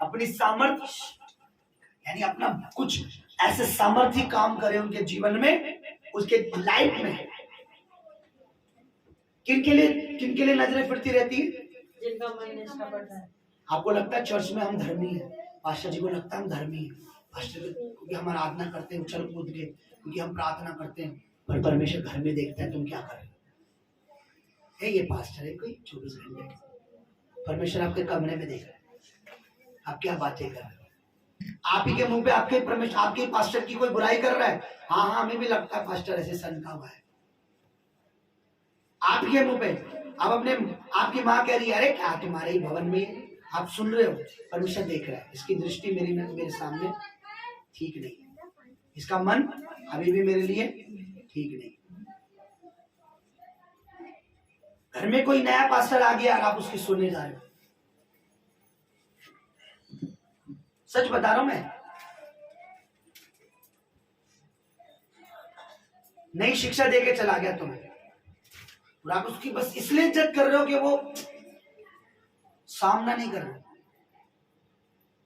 [SPEAKER 3] अपनी सामर्थ्य यानी अपना कुछ ऐसे सामर्थ्य काम करे उनके जीवन में, उसके लाइफ में। किनके लिए नजरें फिरती रहती है?
[SPEAKER 2] जिनका मन निष्कपट है।
[SPEAKER 3] आपको लगता है चर्च में हम धर्मी हैं, पास्टर जी को लगता है हम धर्मी हैं, पास्टर क्योंकि हम आराधना करते हैं उछल कूद के, क्योंकि हम प्रार्थना करते हैं, पर परमेश्वर घर में देखता है तुम क्या कर रहे हो। ये पास्टर है कोई 24 घंटे, परमेश्वर आपके कमरे में देख रहा है आप क्या बातें कर रहे हो। आप ही के मुंह पे आपके परमेश्वर, आपके पास्टर की कोई बुराई कर रहा है। हाँ, हमें भी लगता है पास्टर ऐसे सनका हुआ है, आपके मुंह पे। अब अपने आपकी माँ कह रही है, अरे क्या तुम्हारे ही भवन में, आप सुन रहे हो, परमेश्वर देख रहा है। इसकी दृष्टि मेरे सामने ठीक नहीं है, इसका मन अभी भी मेरे लिए ठीक नहीं। घर में कोई नया पास्टर आ गया और आप उसकी सुनने जा रहे हो। सच बता रहा हूं मैं, नई शिक्षा देके चला गया तुम्हें, और आप उसकी बस इसलिए इज्जत कर रहे हो कि वो सामना नहीं कर रहे।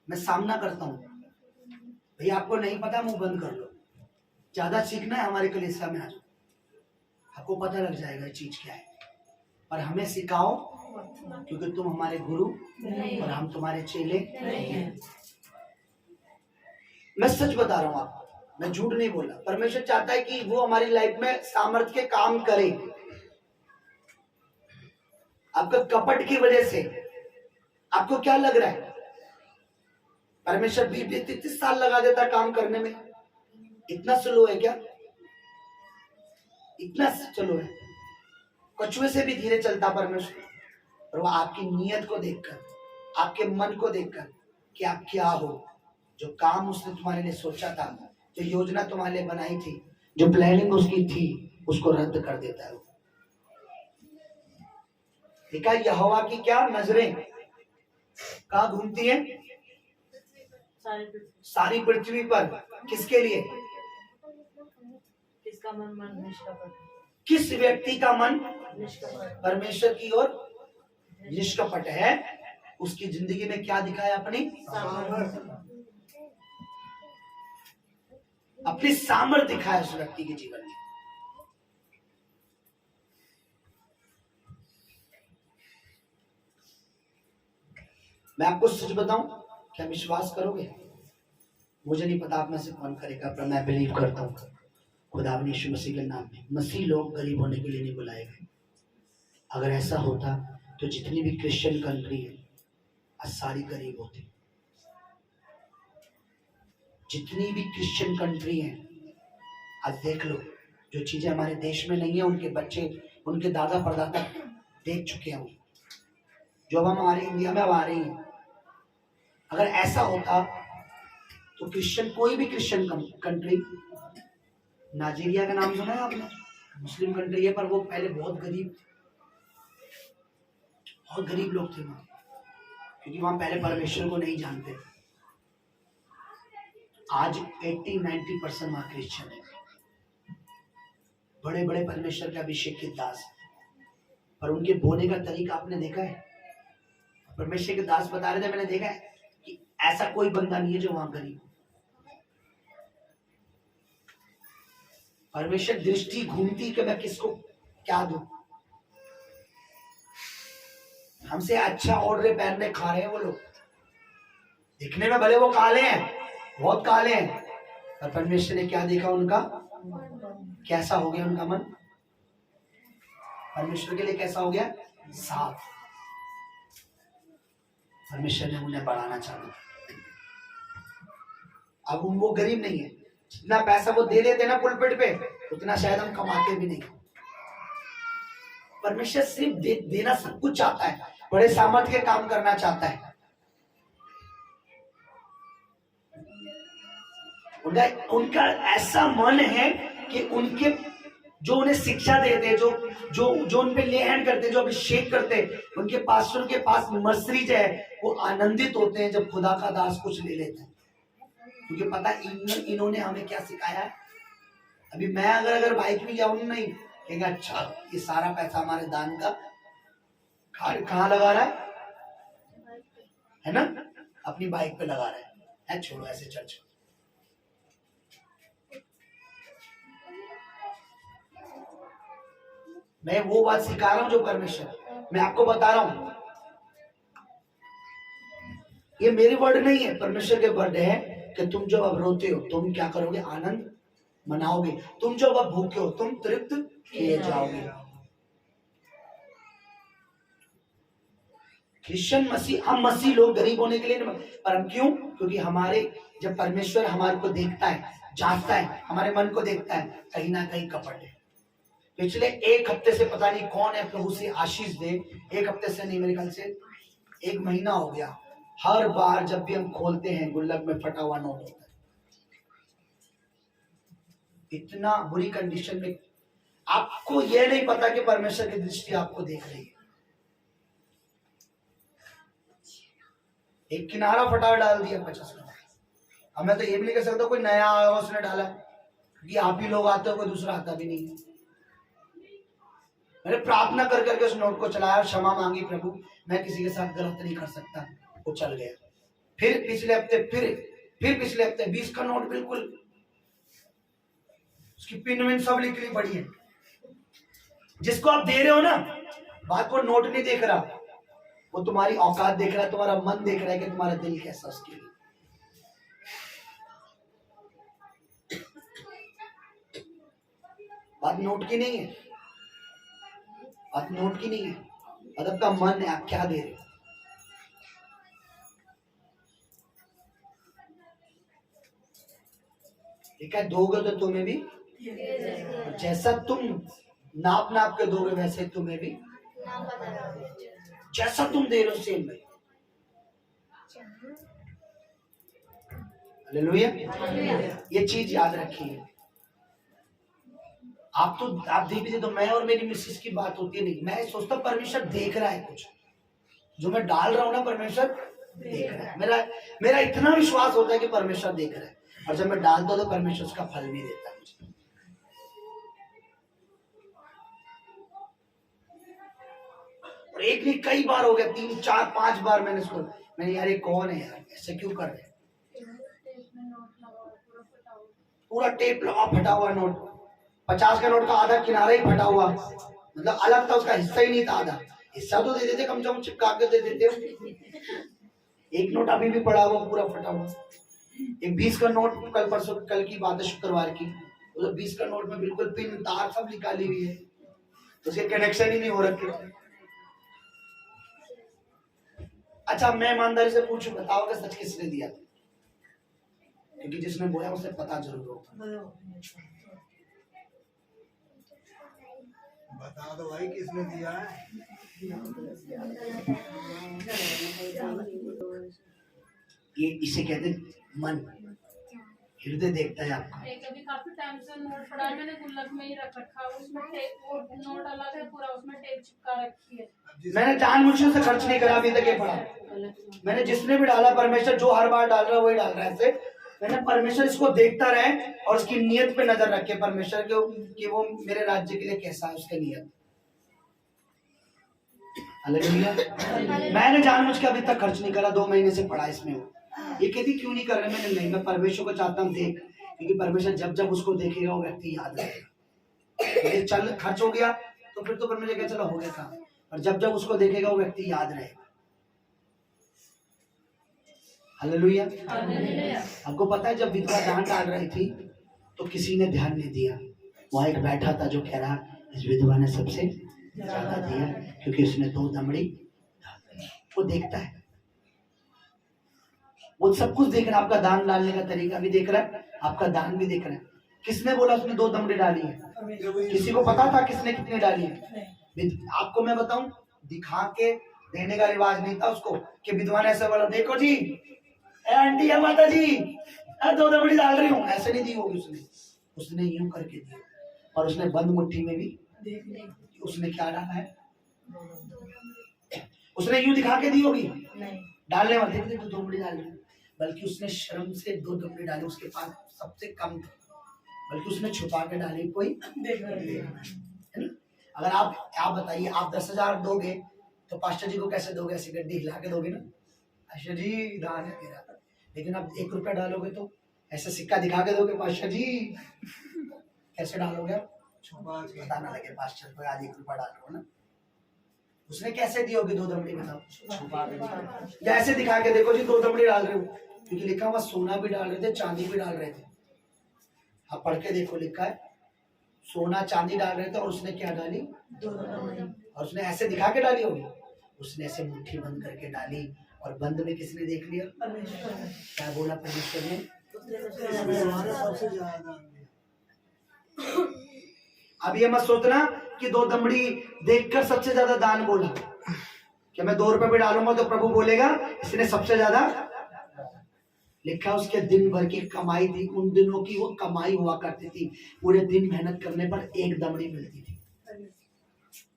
[SPEAKER 3] मैं सामना करता हूं भैया, आपको नहीं पता मुंह बंद कर लो, ज्यादा सीखना है हमारे कलीसिया में आ जाओ, आपको पता लग जाएगा चीज क्या है। और हमें सिखाओ, क्योंकि तुम हमारे गुरु और हम तुम्हारे चेले नहीं हैं। मैं सच बता रहा हूं आपको, मैं झूठ नहीं बोला। परमेश्वर चाहता है कि वो हमारी लाइफ में सामर्थ्य के काम करे। आपका कपट की वजह से आपको क्या लग रहा है? परमेश्वर 20-30 साल लगा देता है काम करने में, इतना स्लो है क्या? इतना स्लो है? कछुए से भी धीरे चलता परमेश्वर। और वो आपकी नीयत को देखकर, आपके मन को देखकर कि आप क्या हो, जो काम उसने तुम्हारे लिए सोचा था, जो योजना तुम्हारे लिए बनाई थी, जो प्लानिंग उसकी थी, उसको रद्द कर देता है। देखा यहोवा की क्या नजरें कहाँ घूमती है? सारी पृथ्वी पर। किसके लिए?
[SPEAKER 2] किसका मन निष्कपट?
[SPEAKER 3] किस व्यक्ति का मन
[SPEAKER 2] निष्कपट
[SPEAKER 3] परमेश्वर की ओर निष्कपट है, उसकी जिंदगी में क्या दिखाया? अपनी सामर्थ्य दिखाया उस व्यक्ति के जीवन में। मैं आपको सच बताऊं, क्या विश्वास करोगे? मुझे नहीं पता आप में से कौन करेगा, पर मैं बिलीव करता हूं खुदा यीशु मसीह के नाम में मसीह लोग गरीब होने के लिए नहीं बुलाए गए। अगर ऐसा होता तो जितनी भी क्रिश्चियन कंट्री है आज सारी गरीब होती। जितनी भी क्रिश्चियन कंट्री है आज देख लो, जो चीजें हमारे देश में नहीं है उनके बच्चे, उनके दादा परदादा देख चुके हैं, जो अब हमारे इंडिया में अब आ रही है। अगर ऐसा होता तो क्रिश्चियन, कोई भी क्रिश्चियन कंट्री
[SPEAKER 1] नाइजीरिया का नाम सुना है आपने? मुस्लिम कंट्री है, पर वो पहले बहुत गरीब लोग थे वहां, क्योंकि वहां पहले परमेश्वर को नहीं जानते। आज 80-90% वहां क्रिश्चियन है, बड़े बड़े परमेश्वर के अभिषेक के दास, पर उनके बोलने का तरीका आपने देखा है? परमेश्वर के दास बता रहे थे, मैंने देखा है कि ऐसा कोई बंदा नहीं है जो वहां गरीब हो। परमेश्वर दृष्टि घूमती कि मैं किसको क्या दूं। हमसे अच्छा ऑर्डर पहनने खा रहे हैं वो लोग, दिखने में भले वो काले हैं, बहुत काले हैं, पर परमेश्वर ने क्या देखा उनका, कैसा हो गया उनका मन, परमेश्वर के लिए कैसा हो गया, साफ। परमेश्वर ने उन्हें बढ़ाना चाहा। अब वो गरीब नहीं है, जितना पैसा वो दे देते ना पुलपिट पे, उतना शायद हम कमाते भी नहीं। परमेश्वर सिर्फ देना सब कुछ चाहता है, बड़े सामर्थ्य के काम करना चाहता है। उनका ऐसा मन है कि उनके जो उन्हें शिक्षा देते, जो उन पे ले हैंड करते, जो अभिषेक करते, उनके पास्टर के पास मर्सरीज है, वो आनंदित होते हैं जब खुदा का दास कुछ ले लेता है, क्योंकि पता इन्होंने हमें क्या सिखाया है। अभी मैं अगर बाइक में जाऊं नहीं, कहेंगे अच्छा ये सारा पैसा हमारे दान का कहाँ लगा रहा है ना, अपनी बाइक पे लगा रहा है, छोड़ो ऐसे चर्च। मैं वो बात सिखा रहा हूं जो परमेश्वर, मैं आपको बता रहा हूं, ये मेरे वर्ड नहीं है, परमेश्वर के वर्ड है कि तुम जब अब रोते हो तुम क्या करोगे, आनंद मनाओगे। तुम जब अब भूखे हो तुम तृप्त किए जाओगे। क्रिश्चियन मसीह, हम मसीह लोग गरीब होने के लिए नहीं, पर हम क्यों, क्योंकि हमारे जब परमेश्वर हमारे को देखता है, जांचता है, हमारे मन को देखता है, कहीं ना कहीं कपट है। पिछले एक हफ्ते से पता नहीं कौन है, प्रभु से आशीष दे, एक हफ्ते से नहीं, मेरे ख्याल से 1 महीना हो गया, हर बार जब भी हम खोलते हैं गुल्लक में फटा हुआ नोट होता है। इतना बुरी कंडीशन में, आपको यह नहीं पता कि परमेश्वर की दृष्टि आपको देख रही है। एक किनारा फटा डाल दिया 50 का, अब मैं तो ये भी नहीं कह सकता कोई नया आया उसने डाला, क्योंकि आप ही लोग आते हो, कोई दूसरा आता भी नहीं है। मैंने प्रार्थना कर करके उस नोट को चलाया, क्षमा मांगी, प्रभु मैं किसी के साथ गलत नहीं कर सकता, वो चल गया। फिर पिछले हफ्ते फिर पिछले हफ्ते 20 का नोट, बिल्कुल उसकी पिन विन सब निकली पड़ी है। जिसको आप दे रहे हो ना बात, वो नोट नहीं देख रहा, वो तुम्हारी औकात देख रहा है, तुम्हारा मन देख रहा है कि तुम्हारा दिल कैसा उसके लिए। बात नोट की नहीं है, बात नोट की नहीं है, मतलब का मन है, आप क्या दे रहे हो। ठीक है, दोगे तो तुम्हें भी, जैसा तुम नाप के दोगे वैसे तुम्हें भी, जैसा तुम दे रहे हो सेम भाई। हालेलुया, ये चीज याद रखिए। आप दे भी दे, तो मैं और मेरी मिसेस की बात होती है नहीं, मैं सोचता परमेश्वर देख रहा है, कुछ जो मैं डाल रहा हूं ना परमेश्वर देख रहा है। मेरा इतना विश्वास होता है कि परमेश्वर देख रहा है, और जब मैं डालता हूं तो परमेश्वर उसका फल भी देता है मुझे। और एक नहीं कई बार हो गया, 3, 4, 5 बार मैंने यार ये कौन है यार, ऐसे क्यों कर रहे हैं। पूरा टेप लगा, फटा हुआ नोट, 50 का नोट का आधा किनारा ही फटा हुआ, मतलब अलग था, उसका हिस्सा ही नहीं था, आधा हिस्सा तो दे देते, कम से कम चिपका के दे देते। एक नोट अभी भी पड़ा हुआ पूरा फटा हुआ। एक 20 का नोट, कल की बात है, शुक्रवार की, तो 20 का नोट में बिल्कुल पिन तार सब निकाली हुई है, तो उसके कनेक्शन ही नहीं हो रखे। अच्छा मैं ईमानदारी से पूछूं, बताओ कि सच किसने दिया, क्योंकि जिसने बोला उसे पता जरूर होगा।
[SPEAKER 5] बता दो भाई किसने दिया है।
[SPEAKER 1] ये इसे कहते हैं मन, हृदय देखता है आपका।
[SPEAKER 6] एक अभी काफी टाइम से नोट पड़ा है, मैंने गुल्लक में ही रख रखा है, उसमें वो नोट अलग है पूरा, उसमें टेप चिपका रखी है।
[SPEAKER 1] मैंने जानबूझ से खर्च नहीं करा अभी तक ये पड़ा। मैंने जिसने भी डाला, परमेश्वर जो हर बार डाल रहा है वही डाल रहा है। ऐसे मैंने परमेश्वर इसको देखता रहे और उसकी नियत पे नजर रखे परमेश्वर के कि वो मेरे राज्य के लिए कैसा है, उसके नियत। हालेलुया। मैंने जानबूझ के अभी तक खर्च नहीं करा, 2 महीने से पड़ा इसमें। ये कहती क्यों नहीं कर रहे, मैंने नहीं, मैं परमेश्वर को चाहता हूँ देख, क्योंकि परमेश्वर जब जब उसको देखेगा वो व्यक्ति याद रहेगा। ये चल खर्च हो गया तो फिर तो परमेश्वर क्या चलो हो गया काम, और जब जब उसको देखेगा वो व्यक्ति याद रहेगा। हालेलुया। आपको पता है जब विधवा दान डाल रही थी तो किसी ने ध्यान नहीं दिया, वहां एक बैठा था जो कह रहा इस विधवा ने सबसे ज्यादा दिया क्योंकि उसने 2 दमड़ी। वो देखता है, वो सब कुछ देख रहा है, आपका दान डालने का तरीका भी देख रहा है, आपका दान भी देख रहा है। किसने बोला उसने 2 दमड़ी डाली है? किसी को पता था किसने कितनी डाली है? आपको मैं बताऊं, दिखा के देने का रिवाज नहीं था उसको कि विधवा ने ऐसा बोला देखो जी आंटी या माता जी 2 दमड़ी डाल रही हूँ, ऐसे नहीं दी होगी उसने यूं करके दी। और उसने बंद मुट्ठी में भी उसने क्या डाला है, उसने यूं दिखा के दी होगी डालने वाले देख 2 दमड़ी डाल रही, बल्कि उसने शर्म से 2 दमड़ी डाली, उसके पास सबसे कम था, बल्कि उसने छुपा के डाली, कोई है ना। अगर आप बताइए आप 10,000 दोगे तो पास्टर जी को कैसे दोगे? ऐसी गड्डी हिला के दोगे ना, पास्टर जी दान है मेरा। लेकिन आप 1 रुपया डालोगे तो ऐसे सिक्का दिखा के दोगे, पास्टर जी कैसे डालोगे? पता ना लगे पास्टर को आज 1 रुपया डाल रहे हो ना। उसने कैसे दी होगी 2 दमड़ी? बताओ, छुपा के या ऐसे दिखा के देखो जी 2 दमड़ी डाल रहे हो, क्योंकि लिखा हुआ सोना भी डाल रहे थे, चांदी भी डाल रहे थे। आप पढ़ के देखो, लिखा है सोना चांदी डाल रहे थे और उसने क्या डाली?
[SPEAKER 6] 2 दमड़ी।
[SPEAKER 1] और उसने ऐसे दिखा के डाली होगी, उसने ऐसे मुट्ठी बंद करके डाली और बंद में किसने देख लिया? क्या बोला परमेश्वर ने?
[SPEAKER 5] सबसे ज्यादा।
[SPEAKER 1] अब ये मत सोचना कि 2 दमड़ी देखकर सबसे ज्यादा दान बोला, कि मैं 2 रुपए भी डालूंगा तो प्रभु बोलेगा इसने सबसे ज्यादा। लिखा उसके दिन भर की कमाई थी, उन दिनों की वो कमाई हुआ करती थी, पूरे दिन मेहनत करने पर 1 दमड़ी मिलती थी।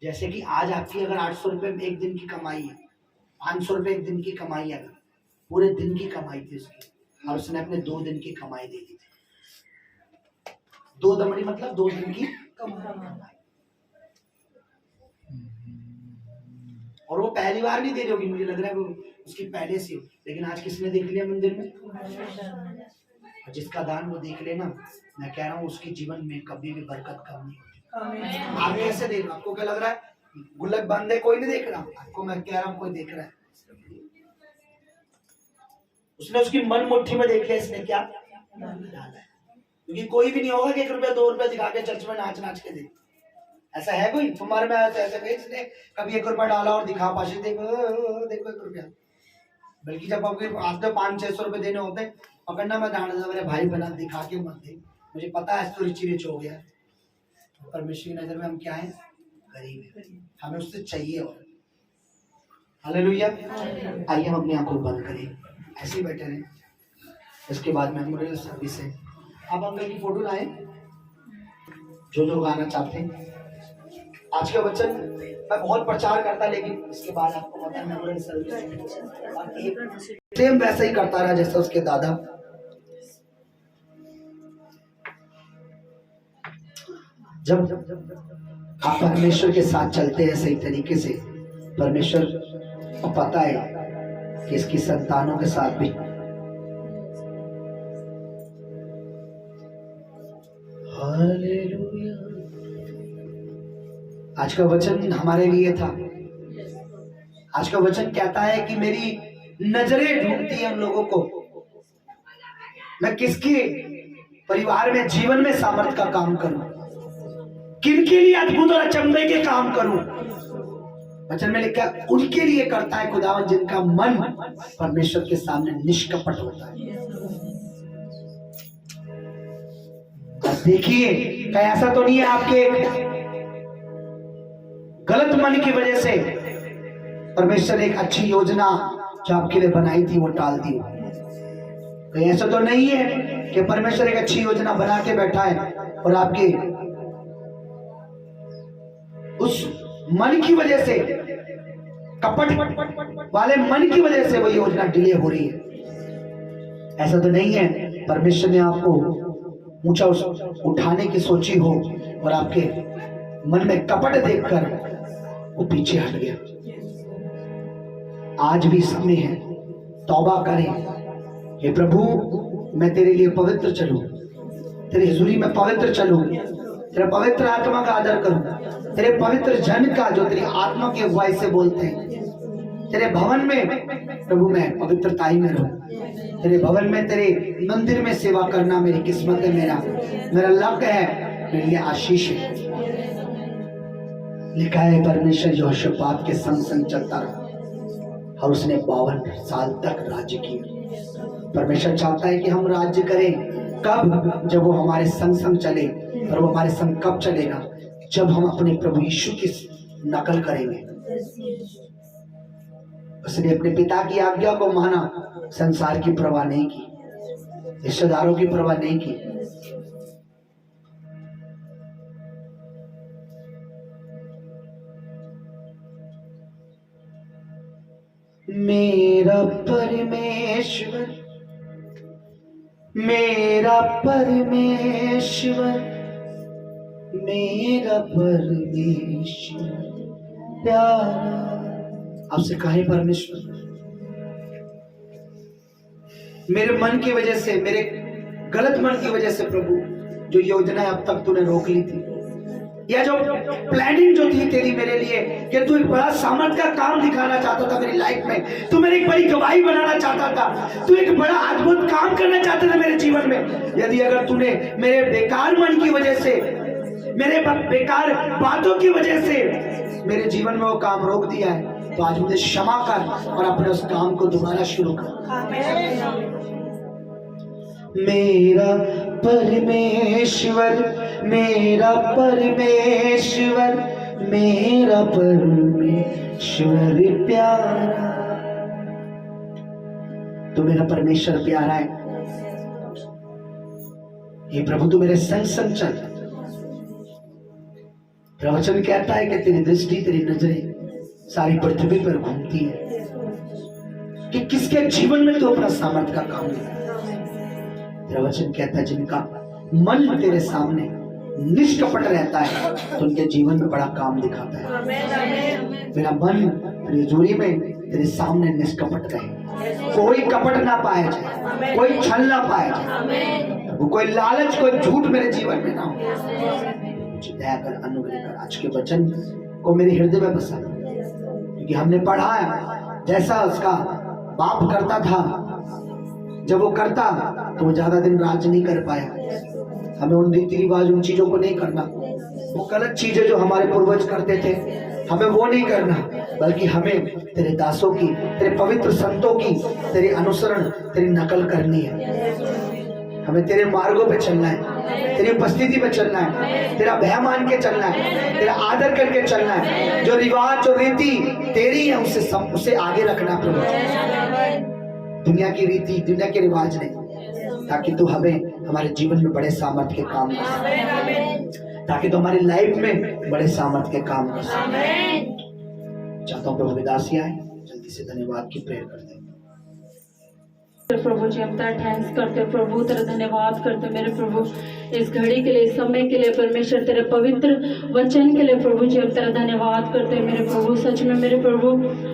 [SPEAKER 1] जैसे कि आज आपकी अगर 800 रुपए में 1 दिन की कमाई है, 500 रुपए 1 दिन की कमाई है, अगर पूरे दिन की कमाई थी उसकी, और उसने अपने 2 दिन की कमाई दे दी थी। 2 दमड़ी मतलब 2 दिन की कमाई। और वो पहली बार नहीं दे रही होगी, मुझे लग रहा है वो उसकी पहले से हो, लेकिन आज किसने देख लिया मंदिर में? और जिसका दान वो देख लेना, मैं कह रहा हूँ उसके जीवन में कभी भी बरकत कम नहीं होती। आप कैसे देख रहे हो? आपको क्या लग रहा है गुल्लक बंद है, कोई नहीं देख रहा? आपको मैं कह रहा हूँ कोई देख रहा है। उसने उसकी मन मुट्ठी में देख लिया इसने क्या डाला है, क्योंकि कोई भी नहीं होगा कि 1 रुपया 2 रुपया दिखा के चर्च में नाच नाच के दे। ऐसा है कोई तुम्हारे में? ऐसे इसने कभी 1 रुपया डाला और दिखा पाशी देखो 1 रुपया। बल्कि जब आपके हाथ में 500-600 रुपए देने होते हैं, पकड़ना मैं डांट देता, मेरे भाई बना दिखा के मत दे, मुझे पता है तो रिची रिच हो गया। तो परमेश्वर की नजर में हम क्या है? गरीब है, हमें उससे चाहिए। और हालेलुया। आइए हम अपनी आंखों बंद करें, ऐसे ही बैठे रहें। इसके बाद मेमोरियल सर्विस है, आप अंकल की फोटो लाएं जो गाना चाहते हैं। आज का वचन मैं बहुत प्रचार करता, लेकिन इसके बाद आपको पता है मेमोरियल सर्विस और एक सेम वैसा ही करता रहा जैसा उसके दादा। जब आप परमेश्वर के साथ चलते हैं सही तरीके से, परमेश्वर को पता है कि इसकी संतानों के साथ भी हालेलुया। आज का वचन हमारे लिए था। आज का वचन कहता है कि मेरी नजरें ढूंढती हैं उन लोगों को, मैं किसके परिवार में जीवन में सामर्थ का काम करूं, किनके लिए अद्भुत और अचंभे के काम करूं। वचन में लिखा उनके लिए करता है खुदावन जिनका मन परमेश्वर के सामने निष्कपट होता है। देखिए क्या ऐसा तो नहीं है आपके गलत मन की वजह से परमेश्वर ने एक अच्छी योजना जो आपके लिए बनाई थी वो टाल दी? कहीं ऐसा तो नहीं है कि परमेश्वर एक अच्छी योजना बना के बैठा है और आपके उस मन की वजह से, कपट वाले मन की वजह से वो योजना डिले हो रही है। ऐसा तो नहीं है, परमेश्वर ने आपको ऊंचा उठाने की सोची हो और आपके मन में कपट देखकर वो पीछे हट गया। आज भी समय है, तौबा करें। हे प्रभु, मैं तेरे लिए पवित्र चलूं, तेरी हुजूरी में पवित्र चलूं, तेरे पवित्र आत्मा का आदर करूं, तेरे पवित्र जन का जो तेरी आत्मा की अगुवाई से बोलते हैं, तेरे भवन में प्रभु मैं पवित्रताई में रहूं। तेरे भवन में, तेरे मंदिर में सेवा करना मेरी किस्मत है, मेरा लक्ष्य है, मेरे लिए आशीष है। लिखा है परमेश्वर यहोशापात के संग संग चलता रहा और उसने 52 साल तक राज्य किया। परमेश्वर चाहता है कि हम राज्य करें। कब? जब वो हमारे संग संग चले। और वो हमारे संग कब चलेगा? जब हम अपने प्रभु यीशु की नकल करेंगे। उसने अपने पिता की आज्ञा को माना, संसार की परवाह नहीं की, रिश्तेदारों की परवाह नहीं की। मेरा परमेश्वर, मेरा परमेश्वर, मेरा परमेश्वर प्यारा। आपसे कहे परमेश्वर, मेरे मन की वजह से, मेरे गलत मन की वजह से प्रभु, जो योजना अब तक तूने रोक ली थी, या जो प्लानिंग जो थी तेरी मेरे लिए, कि तू एक बड़ा सामर्थ का काम दिखाना चाहता था मेरी लाइफ में, तू मेरी एक बड़ी गवाही बनाना चाहता था, तू एक बड़ा अद्भुत काम करना चाहता था मेरे जीवन में। यदि अगर तूने मेरे बेकार मन की वजह से, मेरे बेकार बातों की वजह से मेरे जीवन में वो काम रोक दिया है, तो आज मुझे क्षमा कर और अपने उस काम को दोबारा शुरू कर। मेरा परमेश्वर, मेरा परमेश्वर, मेरा परमेश्वर प्यारा। तो मेरा परमेश्वर प्यारा है। ये प्रभु तू मेरे संग संग चल। प्रवचन कहता है कि तेरी दृष्टि, तेरी नजरें सारी पृथ्वी पर घूमती है कि किसके जीवन में तो अपना सामर्थ्य का काम है। तेरा वचन कहता है जिनका मन तेरे सामने निष्कपट रहता है तो उनके जीवन में बड़ा काम दिखाता है। मेरा मन तेरी हुजूरी में, तेरे सामने निष्कपट रहे, कोई कपट ना पाया जाए, कोई छल ना पाया जाए, कोई लालच, कोई झूठ मेरे जीवन में ना हो। मुझे दया कर, अनुग्रह कर, आज के वचन को मेरे हृदय में बसा, क्योंकि हमने पढ़ा है जैसा उसका बाप करता था, जब वो करता तो वो ज्यादा दिन राज नहीं कर पाया। हमें उन रीति रिवाज, उन चीजों को नहीं करना, वो गलत चीजें जो हमारे पूर्वज करते थे हमें वो नहीं करना, बल्कि हमें तेरे दासों की, तेरे पवित्र संतों की, तेरे अनुसरण, तेरी नकल करनी है। हमें तेरे मार्गों पे चलना है, तेरी उपस्थिति पे चलना है, तेरा भय मान के चलना है, तेरा आदर करके चलना है। जो रिवाज, जो रीति तेरी है उसे आगे रखना प्रभु, दुनिया की रीति, दुनिया के रिवाज नहीं, ताकि तू हमें हमारे जीवन में बड़े सामर्थ्य के काम कर, ताकि तू हमारी लाइफ में बड़े सामर्थ्य के काम कर। चाहता हूँ प्रभु विदासी आए, जल्दी से धन्यवाद की प्रेयर करते हैं।
[SPEAKER 6] प्रभु जी हम तेरा थैंक्स करते प्रभु, तेरा धन्यवाद करते मेरे प्रभु इस घड़ी के लिए, इस समय के लिए परमेश्वर, तेरे पवित्र वचन के लिए प्रभु जी हम तेरा धन्यवाद करते हैं मेरे प्रभु। सच में मेरे प्रभु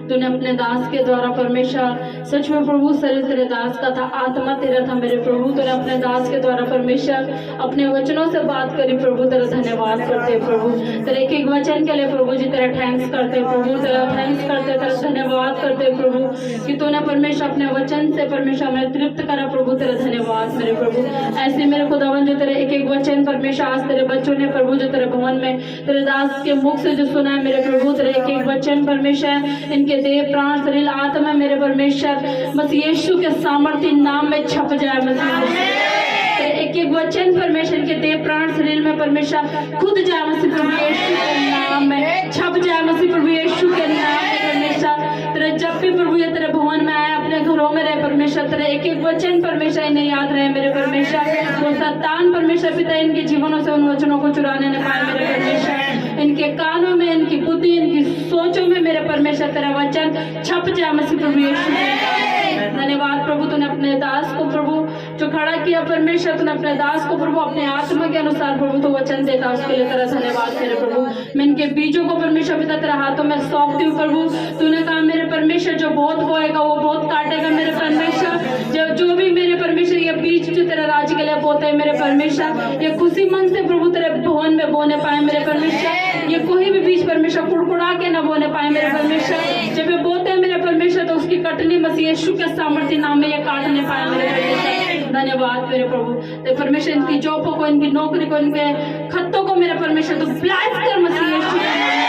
[SPEAKER 6] तूने अपने दास के द्वारा परमेश्वर, सच में प्रभु शरीर तेरे दास का था, आत्मा तेरा था मेरे प्रभु। तूने अपने दास के द्वारा परमेश्वर अपने वचनों से बात करी प्रभु, तेरा धन्यवाद करते हैं प्रभु। तेरे एक एक वचन के लिए प्रभु जी तेरा थैंक्स करते प्रभु, तेरा थैंक्स करते, तेरा धन्यवाद करते प्रभु कि तूने परमेश्वर अपने वचन से परमेश्वर हमें तृप्त करा प्रभु, तेरा धन्यवाद मेरे प्रभु। ऐसे मेरे खुदावन जो तेरे एक एक वचन परमेश्वर आज तेरे बच्चों ने प्रभु जो तेरे भवन में तेरे दास के मुख से जो सुना है मेरे प्रभु, तेरे एक एक वचन परमेश्वर इनके देह, प्राण, शरीर, आत्मा मेरे परमेश्वर मसीह यीशु के सामर्थ्य नाम में छप जाए मसीह। एक एक वचन परमेश्वर के देह, प्राण, शरीर में परमेश्वर खुद जाए मसीह प्रभु यीशु के नाम में छप जाए मसीह प्रभु यीशु के नाम में परमेश्वर। तेरे जब भी प्रभु ये तेरे भवन में आए, अपने घर घरों में रहे परमेश्वर, तेरे एक एक वचन परमेश्वर इन्हें याद रहे मेरे परमेश्वर। वो शैतान परमेश्वर पिता इनके जीवनों से उन वचनों को चुराने न पाए मेरे परमेश्वर। इनके कानों में, इनकी बुद्धि, इनकी सोचों में मेरे परमेश्वर तेरा वचन छप जाए मसीह प्रभु यीशु में। धन्यवाद प्रभु, तूने अपने दास को प्रभु जो खड़ा किया परमेश्वर, तूने अपने दास को प्रभु अपने आत्मा के अनुसार प्रभु तो वचन देता, उसके लिए तेरा धन्यवाद तेरे प्रभु। मैं इनके बीजों को परमेश्वर पिता तेरे हाथों में सौंपती हूँ प्रभु। तूने कहा मेरे परमेश्वर जो बहुत बोएगा वो बहुत काटेगा मेरे परमेश्वर। जो भी मेरे परमेश्वर ये बीज जो तेरे राज्य के लिए बोते हैं मेरे परमेश्वर, ये खुशी मन से प्रभु तेरे भवन में बोने पाए मेरे परमेश्वर। ये कोई भी बीज परमेश्वर कुड़कुड़ा के न बोने पाए मेरे परमेश्वर। जब ये बोते हैं मेरे परमेश्वर तो उसकी कटनी मसीह यीशु के सामर्थ्य नाम में ये काटने पाए मेरे परमेश्वर। धन्यवाद मेरे प्रभु। ते परमेश्वर इनकी जॉबों को, इनकी नौकरी को, इनके खत्तों को मेरे परमेश्वर तो ब्लास्ट कर मसीह यीशु के नाम में।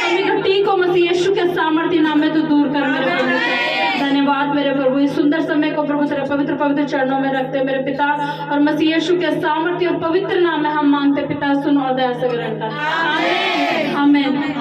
[SPEAKER 6] कमी घटी को मसीह यीशु के सामर्थ्य नाम में तो दूर कर मेरे परमेश्वर। धन्यवाद मेरे प्रभु, इस सुंदर समय को प्रभु तेरे पवित्र पवित्र चरणों में रखते मेरे पिता, और मसीह यीशु के सामर्थ्य और पवित्र नाम में हम मांगते पिता, सुन और दया से ग्रहण कर।